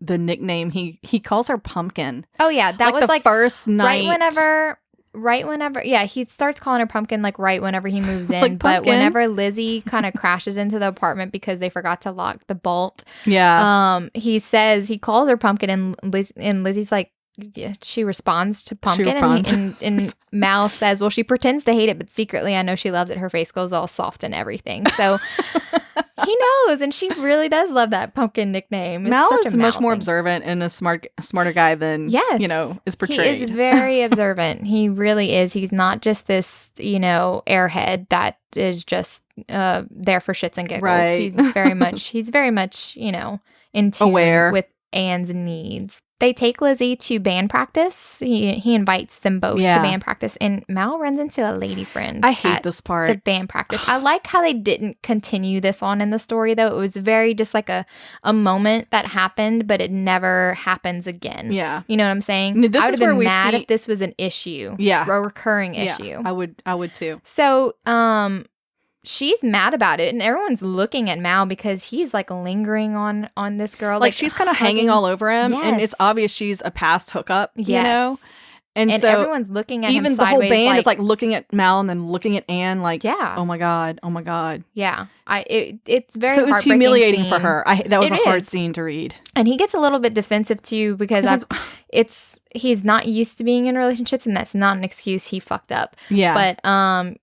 the nickname. He calls her Pumpkin. Oh, yeah. That was the first night. Right whenever, he starts calling her Pumpkin like right whenever he moves in. But whenever Lizzie kind of crashes into the apartment because they forgot to lock the bolt, he calls her Pumpkin, and Lizzie's like, she responds to Pumpkin, and Mal says, well, she pretends to hate it, but secretly I know she loves it. Her face goes all soft and everything. So he knows, and she really does love that Pumpkin nickname. It's Mal is much more observant and a smarter guy than is portrayed. He is very observant. He really is. He's not just this airhead that is just there for shits and giggles. Right. He's very much in tune aware with Anne's needs. They take Lizzie to band practice. He invites them both to band practice, and Mal runs into a lady friend. I hate this part. The band practice. I like how they didn't continue this on in the story, though. It was very just like a moment that happened, but it never happens again. Yeah, you know what I'm saying? I would have been mad if this was an issue. Yeah, a recurring issue. I would too. So, she's mad about it, and everyone's looking at Mal because he's like lingering on this girl. Like she's kind of hanging all over him, Yes. and it's obvious she's a past hookup, Yes. you know? And so everyone's looking at him even the sideways, whole band is like looking at Mal and then looking at Anne like, Yeah. oh my God, oh my God. Yeah. It's very So it was heartbreaking humiliating scene. for her. That was It a hard is. scene to read. And he gets a little bit defensive too because he's not used to being in relationships, and that's not an excuse. He fucked up. Yeah.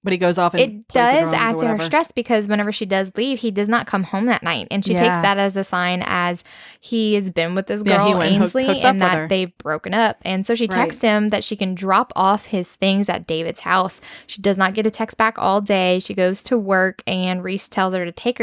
But he goes off and it plays the does drums or add to her whatever. stress because whenever she does leave, he does not come home that night, and she takes Yeah. that as a sign as he has been with this Yeah, girl he went and Ainsley, hooked up and with her. that they've broken up. And so she texts him that she can drop off his things at David's house. She does not get a text back all day. She goes to work, and Reese tells her to take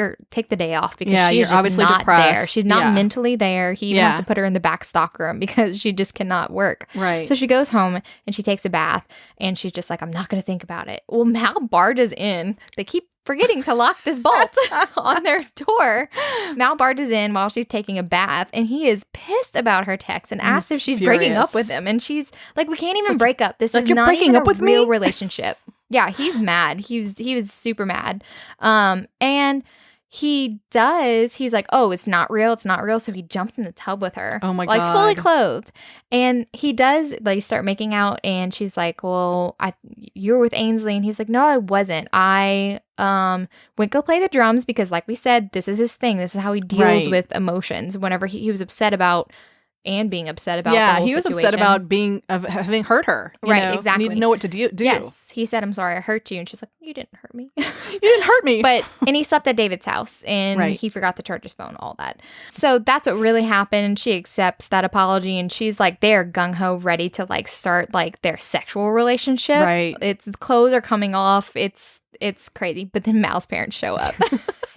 the day off because Yeah, she's you're just obviously not depressed. there. She's not Yeah. mentally there. He even Yeah. has to put her in the back stock room because she just cannot work. Right. So she goes home and she takes a bath, and she's just like, I'm not going to think about it. Well, Mal barges in. They keep forgetting to lock this bolt on their door. Mal barges in while she's taking a bath, and he is pissed about her text and asks if she's breaking up with him. And she's like, we can't even break up. This like, is you're not breaking even up a with real me? relationship. Yeah, he's mad. He was super mad. And he's like, oh, it's not real. So he jumps in the tub with her. Oh my like, God. fully clothed. And he does like start making out, and she's like, well, you were with Ainsley. And he's like, no, I wasn't. I went go play the drums because, like we said, this is his thing. This is how he deals Right. with emotions whenever he was upset about and being upset about the whole he was situation. upset about having hurt her. You Right, know? exactly. He didn't know what to do. Yes, he said, I'm sorry I hurt you. And she's like, you didn't hurt me. You didn't hurt me. And he slept at David's house, and Right. he forgot to charge his phone, all that. So that's what really happened. She accepts that apology, and she's like, they're gung-ho ready to like start like their sexual relationship. Right. It's clothes are coming off. It's crazy. But then Mal's parents show up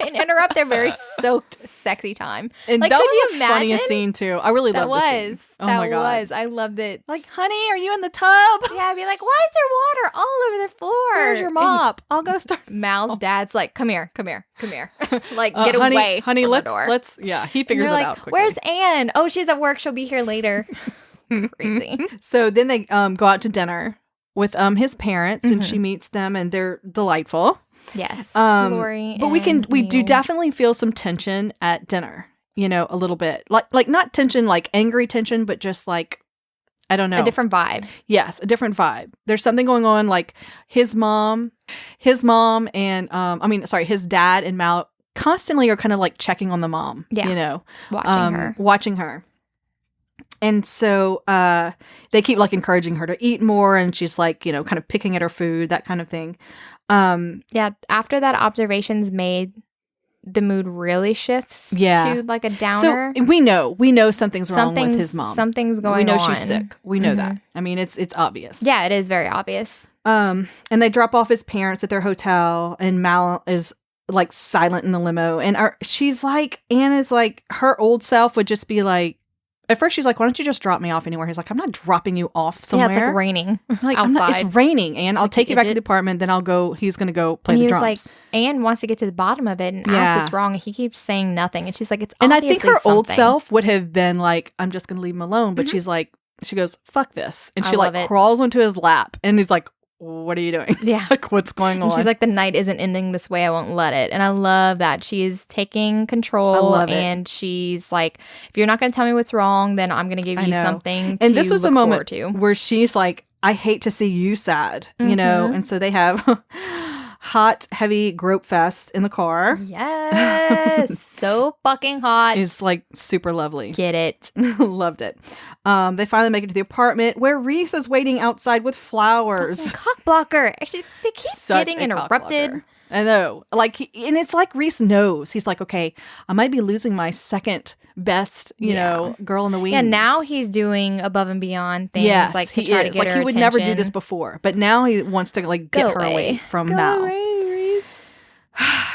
and interrupt their very soaked, sexy time. And like, that could was you the imagine? funniest scene too. I really That loved the was. scene. Oh that my God. was. I loved it. Like, honey, are you in the tub? Yeah, I'd be like, why is there water all over the floor? Where's your mop? I'll go start. Mal's dad's like, come here. Like, get honey, away honey, from let's the door. let's yeah, he And figures you're it like, out quickly. where's Anne? Oh, she's at work. She'll be here later. Crazy. So then they go out to dinner with his parents, and Mm-hmm. she meets them, and they're delightful. Yes. Lori, but we do Neil. definitely feel some tension at dinner, you know, a little bit. Like not tension, like angry tension, but just like, I don't know. A different vibe. Yes, a different vibe. There's something going on, like his mom and his dad and Mal constantly are kind of like checking on the mom, Yeah. you know, Watching her. And so they keep like encouraging her to eat more, and she's like, you know, kind of picking at her food, that kind of thing. Yeah. After that observation's made, the mood really shifts to like a downer. So we know something's wrong with his mom. Something's going on. We know she's sick. We know Mhm. that. I mean, it's obvious. Yeah, it is very obvious. And they drop off his parents at their hotel, and Mal is like silent in the limo, and she's like, Anne is like, her old self would just be like, at first she's like, why don't you just drop me off anywhere? He's like, I'm not dropping you off somewhere. Yeah, it's like raining Like, outside. it's raining, and I'll Like, take you back to idiot. the apartment. Then he's going to go play And the he was drums. like, Anne wants to get to the bottom of it and Yeah. ask what's wrong. And he keeps saying nothing. And she's like, it's and I obviously think her old something. self would have been like, I'm just going to leave him alone. But she's like, she goes, fuck this. And I she like love it. crawls onto his lap, and he's like, what are you doing? Yeah. Like, what's going on? And she's like, the night isn't ending this way. I won't let it. And I love that she's taking control. I love it. And she's like, if you're not going to tell me what's wrong, then I'm going to give I you know. something And to this was the look moment forward to. where she's like, I hate to see you sad, you know? Mhm. And so they have hot, heavy grope fest in the car. Yes. So fucking hot. Is like super lovely. Get it. Loved it. They finally make it to the apartment where Reese is waiting outside with flowers. Cock blocker. Actually, they keep Such getting a cock interrupted. blocker. I know. Like, and it's like Reese knows. He's like, okay, I might be losing my second best, you know, girl in the wings. Yeah, now he's doing above and beyond things Yes, like to he try to is. get Like, her he would never do attention. this before, but now he wants to like get Go her away from Go Mal. away, Reese.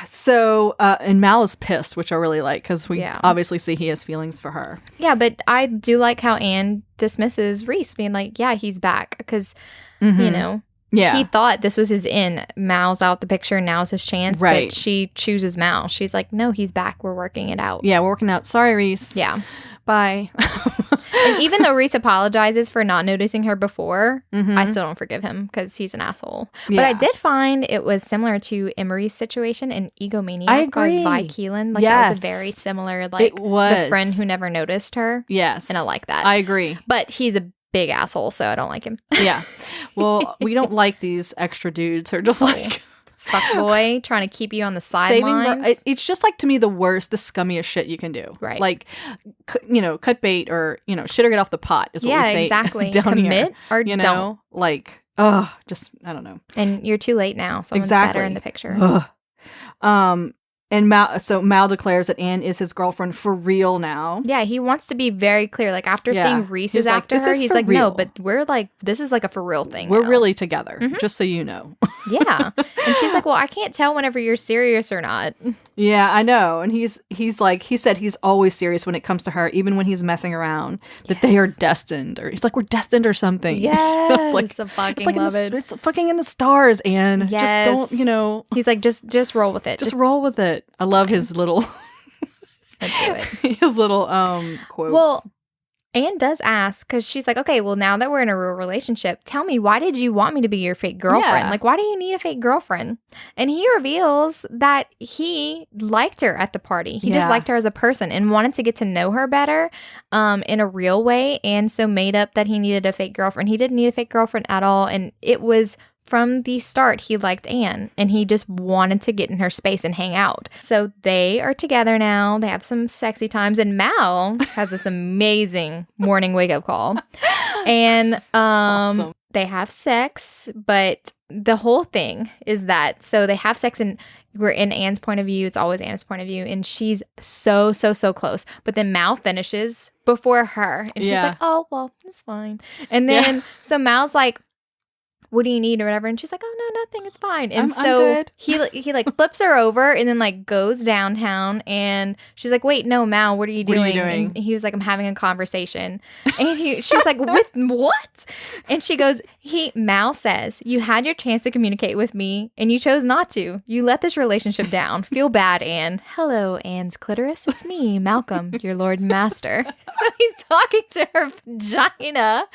So, and Mal is pissed, which I really like because we Yeah. obviously see he has feelings for her. Yeah, but I do like how Anne dismisses Reese, being like, yeah, he's back. Because, you know, Yeah. he thought this was his in. Mal's out the picture. Now's his chance. Right. But she chooses Mal. She's like, no, he's back. We're working it out. Yeah, we're working out. Sorry, Reese. Yeah. Bye. And even though Reese apologizes for not noticing her before, I still don't forgive him because he's an asshole. Yeah. But I did find it was similar to Emery's situation in Egomaniac. I agree. By Vi Keelan. Like, that was a very similar, like, it was. The friend who never noticed her. Yes. And I like that. I agree. But he's a big asshole, so I don't like him. Yeah. Well, we don't like these extra dudes who are just like... fuckboy trying to keep you on the sidelines. It's just like, to me, the worst, the scummiest shit you can do. Right. Like, cut bait or, shit or get off the pot is what we say. Exactly. Down Commit here, or don't. Like, just, I don't know. And you're too late now. Someone's better in the picture. And Mal declares that Anne is his girlfriend for real now. Yeah, he wants to be very clear. Like, after seeing Reese is after her, he's like, no, but we're like, this is like a for real thing. We're really together, just so you know. Yeah. And she's like, well, I can't tell whenever you're serious or not. Yeah, I know. And he's like, he said he's always serious when it comes to her, even when he's messing around, that they are destined. Or he's like, we're destined or something. Yes. It's I fucking love it. It's fucking in the stars, Anne. Yes. Just don't, He's like, just roll with it. Just roll with it. I love his little... Let's do it. His little quotes. Well, Anne does ask, because she's like, okay, well, now that we're in a real relationship, tell me, why did you want me to be your fake girlfriend? Like, why do you need a fake girlfriend? And he reveals that he liked her at the party. He just liked her as a person and wanted to get to know her better in a real way, and so made up that he needed a fake girlfriend. He didn't need a fake girlfriend at all, and it was... From the start, he liked Anne, and he just wanted to get in her space and hang out. So they are together now. They have some sexy times, and Mal has this amazing morning wake-up call. And awesome. They have sex, but the whole thing is that, so they have sex, and we're in Anne's point of view. It's always Anne's point of view, and she's so close. But then Mal finishes before her, and she's like, oh, well, it's fine. And then, so Mal's like, what do you need or whatever? And she's like, oh, no, nothing. It's fine. And so he like flips her over and then like goes downtown, and she's like, wait, no, Mal, what are you doing? And he was like, I'm having a conversation. And she's like, with what? And she goes, Mal says, you had your chance to communicate with me and you chose not to. You let this relationship down. Feel bad, Anne. Hello, Anne's clitoris. It's me, Malcolm, your Lord and Master. So he's talking to her vagina.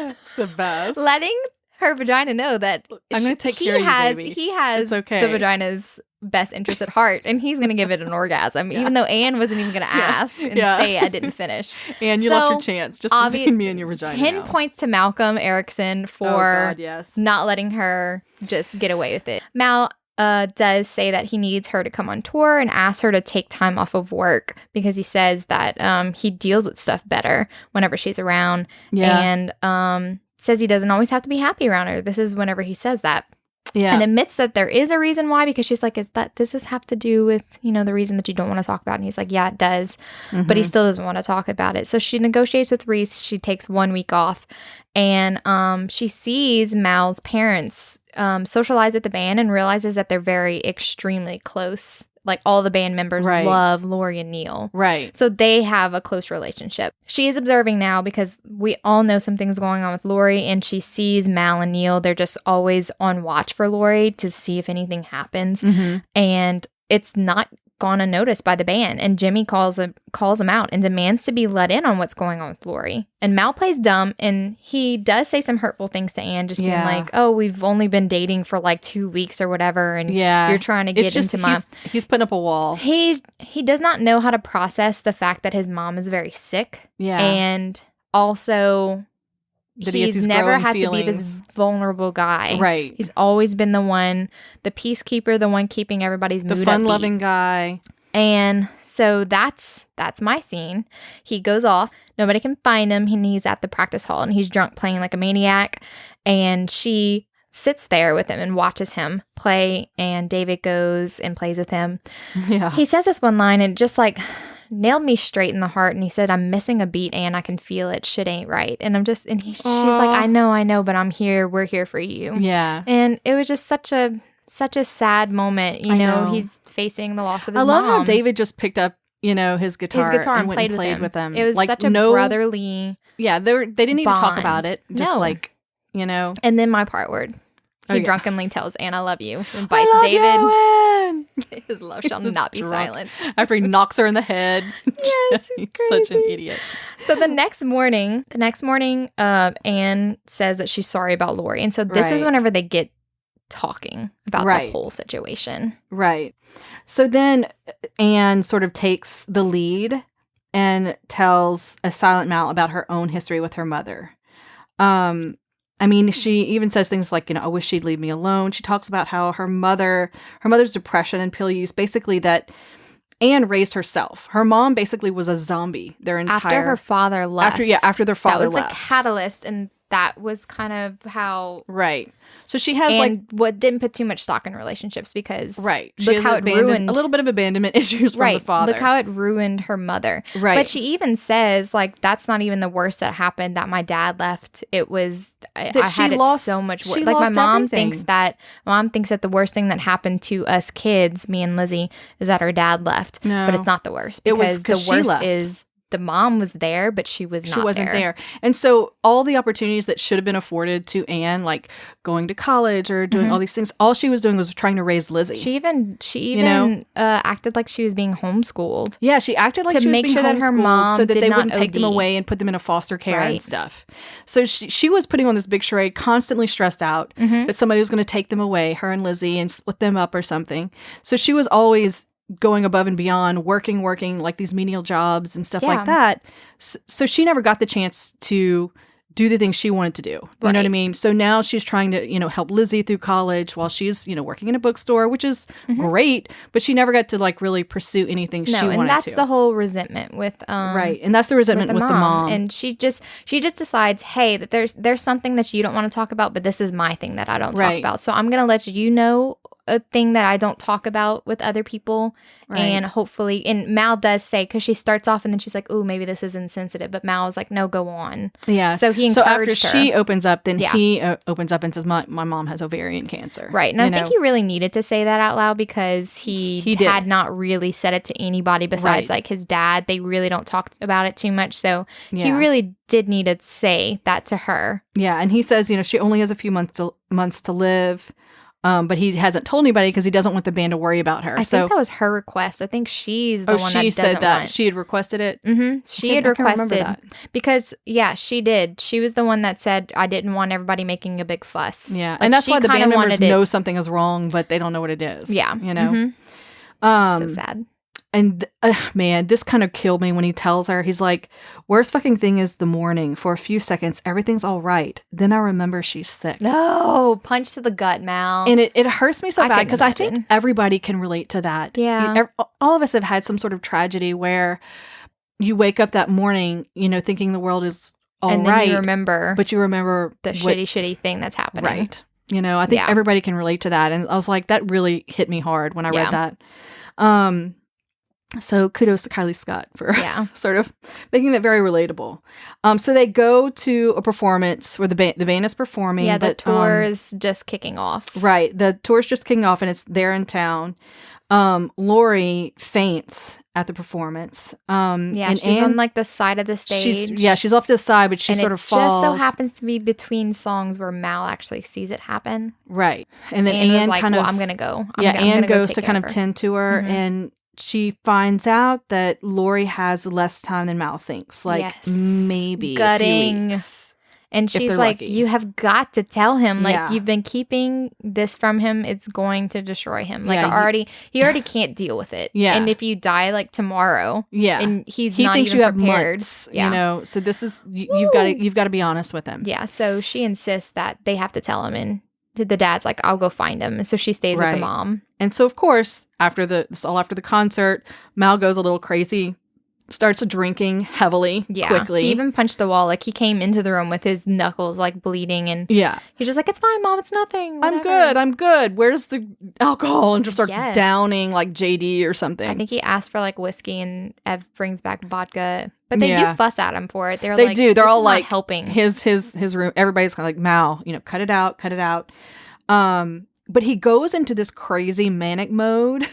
It's the best. Letting her vagina know that I'm going to take care of you, baby. He has the vagina's best interest at heart, and he's going to give it an orgasm, even though Anne wasn't even going to ask and say I didn't finish. Anne, you lost your chance just between me and your vagina. 10 points to Malcolm Erickson for not letting her just get away with it. Mal does say that he needs her to come on tour and ask her to take time off of work because he says that he deals with stuff better whenever she's around. And says he doesn't always have to be happy around her. This is whenever he says that. And admits that there is a reason why, because she's like, does this have to do with, the reason that you don't want to talk about it? And he's like, yeah, it does. But he still doesn't want to talk about it. So she negotiates with Reese. She takes 1 week off, and she sees Mal's parents socialize with the band and realizes that they're very extremely close. Like, all the band members love Lori and Neil. Right. So they have a close relationship. She is observing now because we all know something's going on with Lori, and she sees Mal and Neil. They're just always on watch for Lori to see if anything happens. And it's not gone unnoticed by the band. And Jimmy calls him out and demands to be let in on what's going on with Lori. And Mal plays dumb, and he does say some hurtful things to Anne, just being like, oh, we've only been dating for like 2 weeks or whatever, and you're trying to get into my... He's putting up a wall. He does not know how to process the fact that his mom is very sick. And also... He's never had to be this vulnerable guy. Right. He's always been the one, the peacekeeper, the one keeping everybody's mood upbeat. The fun-loving guy. And so that's my scene. He goes off. Nobody can find him. He's at the practice hall, and he's drunk playing like a maniac. And she sits there with him and watches him play, and David goes and plays with him. Yeah. He says this one line, and just like... nailed me straight in the heart, and he said, I'm missing a beat, and I can feel it. Shit ain't right. And she's like, I know, but I'm here. We're here for you. Yeah. And it was just such a sad moment. You know, he's facing the loss of his mom. I love how David just picked up, his guitar and played with him. It was like, such a brotherly. Yeah, they didn't even talk about it. Just And then my part where he drunkenly tells Anne, I love you, and bites I love David. You, Anne. His love shall not be silenced. After he knocks her in the head. Yes, he's such an idiot. So the next morning, Anne says that she's sorry about Lori. And so this is whenever they get talking about the whole situation. Right. So then Anne sort of takes the lead and tells a silent Mal about her own history with her mother. I mean, she even says things like, I wish she'd leave me alone. She talks about how her mother's depression and pill use, basically that Anne raised herself. Her mom basically was a zombie their entire... After her father left. After their father left. That was the catalyst, and that was kind of how... Right. So she has what didn't put too much stock in relationships because look how it ruined a little bit of abandonment issues from the father. Look how it ruined her mother. Right. But she even says that's not even the worst that happened, that my dad left. It was I had it so much worse. Like my mom thinks that the worst thing that happened to us kids, me and Lizzie, is that our dad left. No. But it's not the worst, because the worst is the mom was there, but she wasn't there. And so all the opportunities that should have been afforded to Anne, like going to college or doing all these things, all she was doing was trying to raise Lizzie. She even acted like she was being homeschooled. Yeah, she acted like she was being homeschooled, to make sure that her mom so that they wouldn't take them away and put them in a foster care and stuff. So she was putting on this big charade, constantly stressed out that somebody was going to take them away, her and Lizzie, and split them up or something. So she was always going above and beyond, working like these menial jobs and stuff like that. So she never got the chance to do the things she wanted to do. You know what I mean? So now she's trying to, help Lizzie through college while she's, working in a bookstore, which is great, but she never got to really pursue anything she wanted to. And that's the whole resentment with right. And that's the resentment with the mom. And she just decides, hey, that there's something that you don't want to talk about, but this is my thing that I don't talk about. So I'm going to let you know a thing that I don't talk about with other people. And hopefully, and Mal does say, because she starts off and then she's like, oh, maybe this is insensitive, but Mal's like, no, go on. Yeah. So he encouraged her. So after she opens up, then he opens up and says, my mom has ovarian cancer. Right. And I think he really needed to say that out loud, because he had not really said it to anybody besides like his dad. They really don't talk about it too much. So he really did need to say that to her. Yeah. And he says, she only has a few months to live. But he hasn't told anybody because he doesn't want the band to worry about her. I think that was her request. I think she's the one that doesn't want. She said that. She had requested it? Mm-hmm. She had requested. That. Because, she did. She was the one that said, I didn't want everybody making a big fuss. Yeah. And that's why the band members know something is wrong, but they don't know what it is. Yeah. So sad. And man, this kind of killed me when he tells her, he's like, worst fucking thing is the morning. For a few seconds, everything's all right. Then I remember she's sick. No, punch to the gut, Mal. And it hurts me so bad because I think everybody can relate to that. Yeah. All of us have had some sort of tragedy where you wake up that morning, thinking the world is all right. And then you remember. But you remember the shitty thing that's happening. Right. I think everybody can relate to that. And I was like, that really hit me hard when I read that. So kudos to Kylie Scott for sort of making that very relatable. So they go to a performance where the band is performing. Yeah, the tour is just kicking off. Right. The tour's just kicking off and it's there in town. Lori faints at the performance. And she's on the side of the stage. She's off to the side, but she sort of falls. Just so happens to be between songs where Mal actually sees it happen. Right. And then Anne was like, I'm going to go. Anne goes to kind of tend to her and she finds out that Lori has less time than Mal thinks. Maybe gutting. A few weeks, and she's like, lucky. You have got to tell him. You've been keeping this from him. It's going to destroy him. He already can't deal with it. Yeah. And if you die tomorrow, and he not thinks even you have prepared. Months, so this is you've got to be honest with him. Yeah. So she insists that they have to tell him, and the dad's like, I'll go find him. And so she stays with the mom. And so, of course, after the concert, Mal goes a little crazy, starts drinking heavily, quickly. He even punched the wall. He came into the room with his knuckles, bleeding. And he's just like, it's fine, Mom. It's nothing. Whatever. I'm good. Where's the alcohol? And just starts downing JD or something. I think he asked for whiskey and Ev brings back vodka. But they do fuss at him for it. They do. They're all helping. His room. Everybody's kind of Mal, cut it out. But he goes into this crazy manic mode.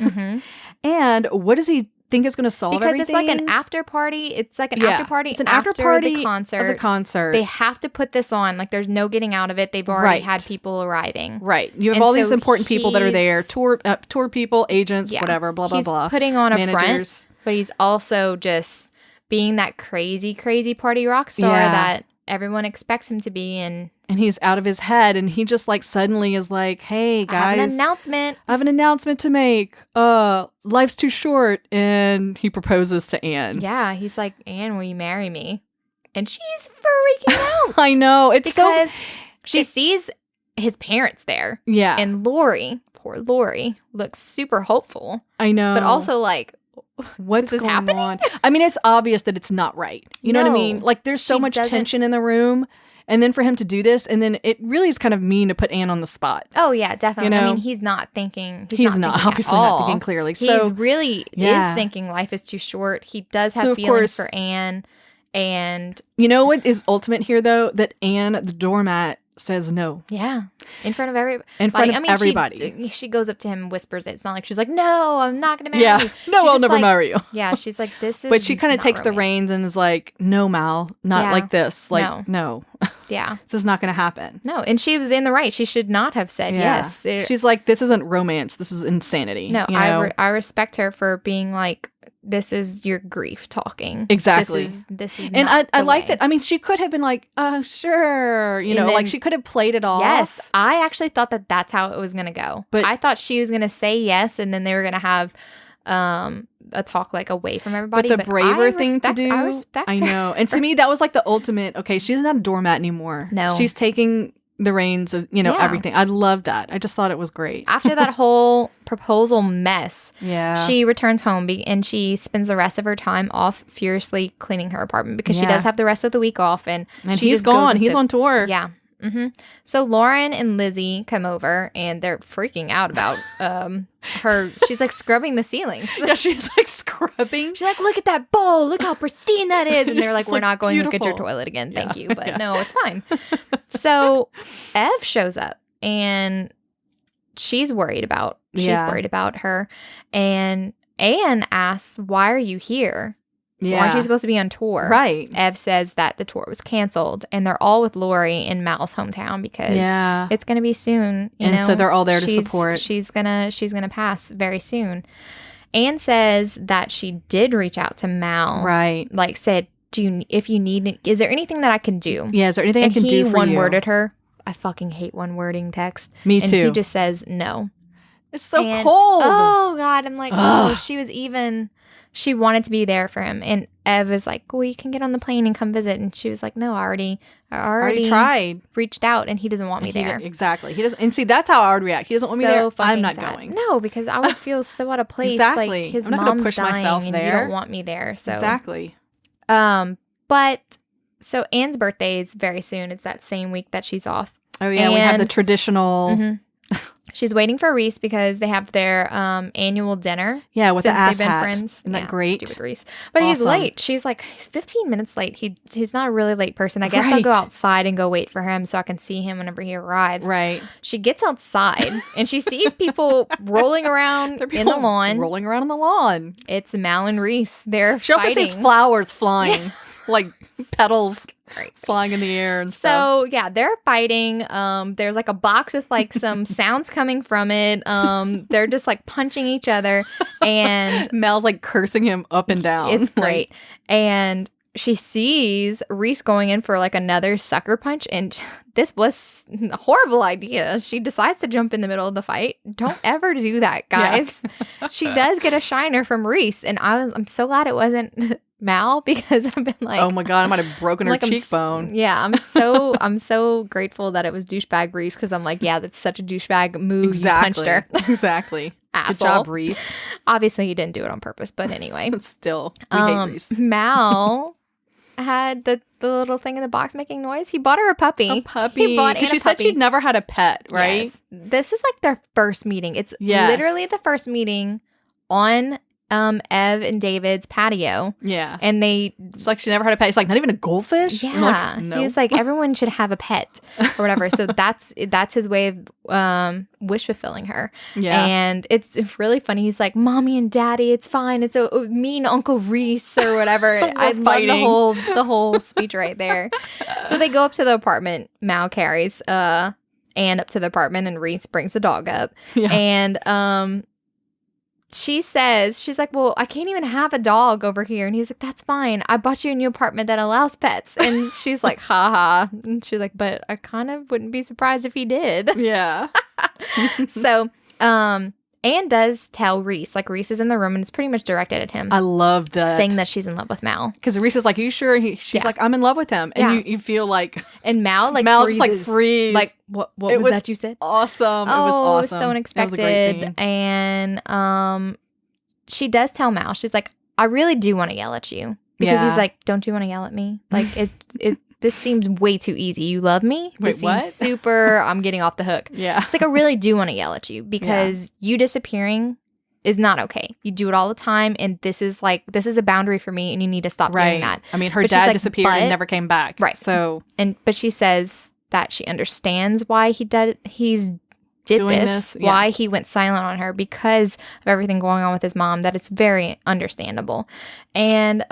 And what does he think is going to solve because everything. it's like an after party. It's like an after party. It's an after party the concert. Of the concert. They have to put this on. Like, there's no getting out of it. They've already had people arriving. Right. You have all these important people that are there. Tour people, agents, whatever, blah, blah, blah. He's putting on a managers. front, but he's also just being that crazy, crazy party rock star that everyone expects him to be. And he's out of his head, and he just like suddenly is like, hey guys, I have an announcement to make. Life's too short. And he proposes to Anne. Yeah, he's like, Anne, will you marry me? And she's freaking out. I know. Because she sees his parents there. Yeah. And poor Lori, looks super hopeful. I know. But also like, what's going on? I mean, it's obvious that it's not right. You know what I mean? Like, there's so much tension in the room. And then for him to do this, and then it really is kind of mean to put Anne on the spot. Oh, yeah, definitely. You know? I mean, he's not thinking. He's not obviously not thinking clearly. So he really is thinking life is too short. He does have feelings for Anne. And you know what is ultimate here, though? That Anne, the doormat, says no. Yeah. In front of everybody. Everybody. She goes up to him and whispers it. It's not like she's like, no, I'm not going to marry you. No, I'll never marry you. Yeah, she's like, this is But she kind of takes the reins and is like, no, Mal, not like this. Like, no. Yeah. This is not going to happen. No, and she was in the right. She should not have said yes. She's like, this isn't romance. This is insanity. No, you know? I respect her for being like, this is your grief talking. Exactly. This is and not I like that. I mean, she could have been like, sure. You know, like she could have played it off. Yes. I actually thought that that's how it was going to go. But I thought she was going to say yes, and then they were going to have a talk like away from everybody. But the braver thing to do. I respect her. I know. And to me, that was like the ultimate, okay, she's not a doormat anymore. No. She's taking the reins of, everything. I love that. I just thought it was great. After that whole proposal mess, yeah, she returns home and she spends the rest of her time off furiously cleaning her apartment because she does have the rest of the week off. And he's gone. He's on tour. Yeah. Mm-hmm. So Lauren and Lizzie come over and they're freaking out about her. She's like scrubbing the ceilings. Yeah, she's like scrubbing. She's like, look at that bowl. Look how pristine that is. And they're like, we're not going beautiful. to look at your toilet again. Thank you. But no, it's fine. So Ev shows up and she's worried about her. And Anne asks, why are you here? Yeah. Aren't you supposed to be on tour? Right. Ev says that the tour was canceled and they're all with Lori in Mal's hometown because it's going to be soon. You know? So they're all there to support. She's gonna pass very soon. Anne says that she did reach out to Mal. Right. Like said, if you need, is there anything that I can do? Yeah. Is there anything I can do for you? And he one-worded her. I fucking hate one-wording text. Me too. And he just says no. It's so cold. Oh God. I'm like, she wanted to be there for him. And Ev was like, well, you can get on the plane and come visit. And she was like, no, I already tried. Reached out and he doesn't want me there. Exactly. He doesn't. And see, that's how I would react. He doesn't want me there. I'm not going. No, because I would feel so out of place. Exactly. Like his I'm not gonna mom's push dying myself and there. you don't want me there. So exactly. But so Anne's birthday is very soon. It's that same week that she's off. Oh yeah, we have the traditional. Mm-hmm. She's waiting for Reese because they have their annual dinner. Yeah, with the ass they've been hat. friends. Isn't that great? Stupid Reese. But he's late. She's like, he's 15 minutes late. He's not a really late person. I guess I'll go outside and go wait for him so I can see him whenever he arrives. Right. She gets outside and she sees people rolling around in the lawn. Rolling around on the lawn. It's Mal and Reese. They're She also fighting. sees flowers flying, like petals. Right. Flying in the air and stuff. So yeah, they're fighting. There's like a box with like some sounds coming from it. They're just like punching each other, and Mel's like cursing him up and down. It's great. And she sees Reese going in for like another sucker punch, and this was a horrible idea. She decides to jump in the middle of the fight. Don't ever do that, guys. Yeah. She does get a shiner from Reese, and I'm so glad it wasn't Mal, because I've been like, oh my God, I might have broken her cheekbone. I'm so grateful that it was douchebag Reese, because I'm like, yeah, that's such a douchebag move. Exactly. You punched her. Exactly. Asshole. Good job, Reese. Obviously, he didn't do it on purpose, but anyway. Still, we hate Reese. Mal had the little thing in the box making noise. He bought her a puppy. He bought Anne a she said she'd never had a pet, right? Yes. This is like their first meeting. It's literally the first meeting on Ev and David's patio. Yeah. And it's like she never had a pet. It's like not even a goldfish. Yeah. Like, no. He was like, everyone should have a pet or whatever. So that's his way of wish fulfilling her. Yeah. And it's really funny. He's like, Mommy and Daddy, it's fine. It's me and Uncle Reese or whatever. I love the whole speech right there. So they go up to the apartment. Mal carries Anne up to the apartment, and Reese brings the dog up. Yeah. And she says, she's like, well, I can't even have a dog over here. And he's like, that's fine. I bought you a new apartment that allows pets. And she's like, ha. And she's like, but I kind of wouldn't be surprised if he did. Yeah. So, Anne does tell Reese, like Reese is in the room and it's pretty much directed at him. I love that. Saying that she's in love with Mal. Because Reese is like, are you sure? She's like, I'm in love with him. And you feel like. And Mal just like freeze. Like, what was that you said? Awesome. Oh, it was awesome. So unexpected. That was a great scene. And she does tell Mal, she's like, I really do want to yell at you. Because he's like, don't you want to yell at me? Like, this seems way too easy. You love me? This seems super, I'm getting off the hook. Yeah. She's like, I really do want to yell at you because you disappearing is not okay. You do it all the time, and this is a boundary for me, and you need to stop doing that. I mean, her dad disappeared and never came back. Right. So, but she says that she understands why he did this, why he went silent on her because of everything going on with his mom, that it's very understandable. And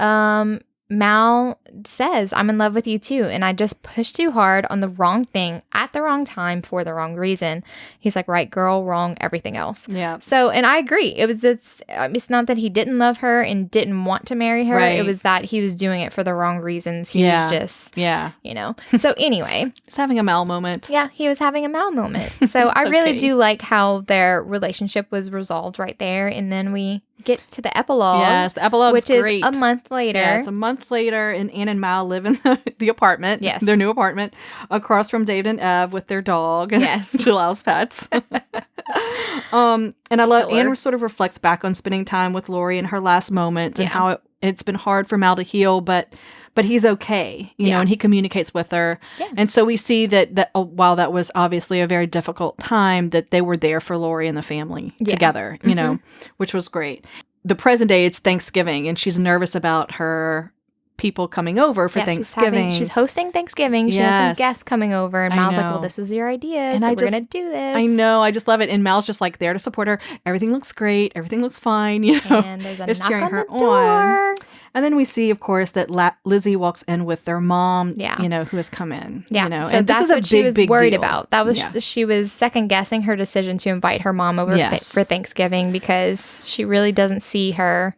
Mal says, I'm in love with you too, and I just pushed too hard on the wrong thing at the wrong time for the wrong reason. He's like, right girl, wrong everything else. Yeah. So, and I agree. It's not that he didn't love her and didn't want to marry her. Right. It was that he was doing it for the wrong reasons. He was just, So anyway. He's having a Mal moment. Yeah, he was having a Mal moment. So I really do like how their relationship was resolved right there. And then we get to the epilogue. Yes, the epilogue which great. Is a month later. Yeah, it's a month later, and Anne and Mal live in the apartment. Yes. Their new apartment, across from David and Ev with their dog. Yes. Gilal's pets. And I love Anne sort of reflects back on spending time with Laurie in her last moments and how it's been hard for Mal to heal, but he's okay, you know, and he communicates with her. Yeah. And so we see that while that was obviously a very difficult time, that they were there for Laurie and the family together, you know, which was great. The present day, it's Thanksgiving, and she's nervous about her people coming over for Thanksgiving. She's hosting Thanksgiving. She has some guests coming over, and Mal's like, well, this was your idea, and we're going to do this. I know. I just love it. And Mal's just like there to support her. Everything looks great. Everything looks fine. You know, and there's a knock on the door. And then we see, of course, that Lizzie walks in with their mom, you know, who has come in. Yeah. You know? So and that's this is what she was worried deal. about. That was she was second guessing her decision to invite her mom over for Thanksgiving because she really doesn't see her.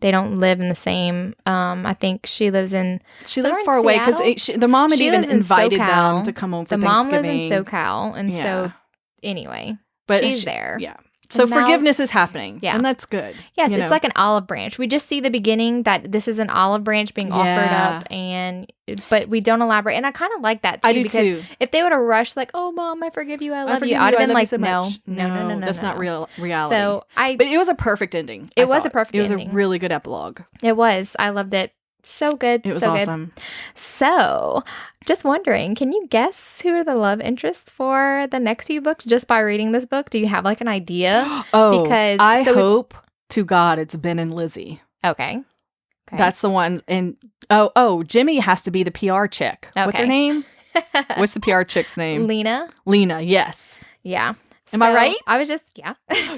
They don't live in the same. I think she lives far away because the mom had even invited them to come over for Thanksgiving. The mom lives in SoCal, and so anyway, but she's there. Yeah. So forgiveness is happening. Yeah. And that's good. Yes, it's like an olive branch. We just see the beginning that this is an olive branch being offered up, but we don't elaborate. And I kind of like that too. Because if they would have rushed like, oh, Mom, I forgive you, I love you, I'd have been like, no. That's not reality. So but it was a perfect ending. It was a perfect ending. It was a really good epilogue. It was. I loved it. So good. It was so awesome. Good. So, just wondering, can you guess who are the love interests for the next few books just by reading this book? Do you have like an idea? Because I hope to God it's Ben and Lizzie. Okay. That's the one. And Jimmy has to be the PR chick. Okay. What's her name? What's the PR chick's name? Lena, yes. Yeah. Am I right? I was just,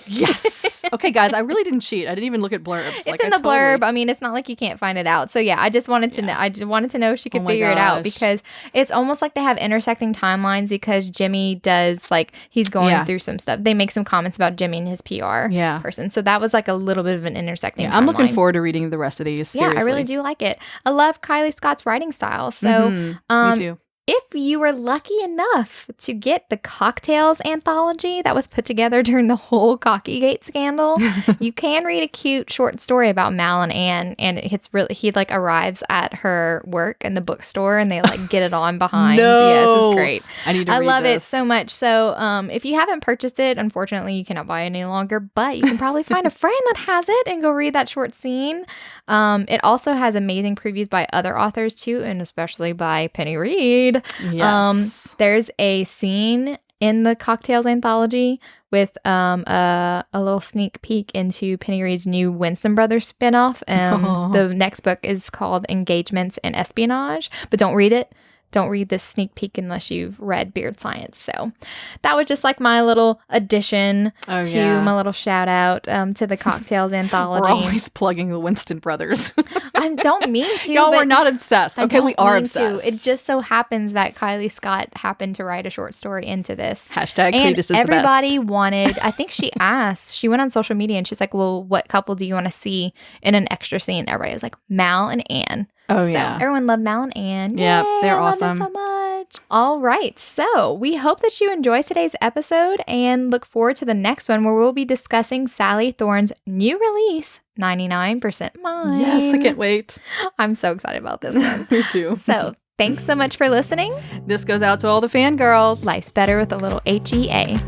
Yes. Okay, guys, I really didn't cheat. I didn't even look at blurbs. It's in the blurb. I mean, it's not like you can't find it out. So yeah, I just wanted to know. I just wanted to know if she could figure it out because it's almost like they have intersecting timelines because Jimmy does he's going through some stuff. They make some comments about Jimmy and his PR person. So that was like a little bit of an intersecting timeline. I'm looking forward to reading the rest of these. Seriously. Yeah, I really do like it. I love Kylie Scott's writing style. So me too. If you were lucky enough to get the Cocktails anthology that was put together during the whole Cockygate scandal, you can read a cute short story about Mal and Anne, and he arrives at her work in the bookstore, and they get it on behind. No. Yes, it's great. I love it so much. So, if you haven't purchased it, unfortunately, you cannot buy it any longer, but you can probably find a friend that has it and go read that short scene. It also has amazing previews by other authors too, and especially by Penny Reed. Yes. There's a scene in the Cocktails anthology with a little sneak peek into Penny Reed's new Winston Brothers spinoff. The next book is called Engagements and Espionage, but don't read it. Don't read this sneak peek unless you've read Beard Science. So that was just like my little addition to my little shout out to the Cocktails anthology. We're always plugging the Winston Brothers. I don't mean to. Y'all, we're not obsessed. Okay, we are obsessed. It just so happens that Kylie Scott happened to write a short story into this. Hashtag Cletus is the best. Everybody wanted, I think she asked, she went on social media and she's like, well, what couple do you want to see in an extra scene? Everybody was like, Mal and Anne. Oh, so yeah. Everyone loved Mal and Anne. Yeah, they're awesome. I love them so much. All right. So we hope that you enjoy today's episode and look forward to the next one where we'll be discussing Sally Thorne's new release, 99% Mine. Yes, I can't wait. I'm so excited about this one. Me too. So thanks so much for listening. This goes out to all the fangirls. Life's better with a little HEA.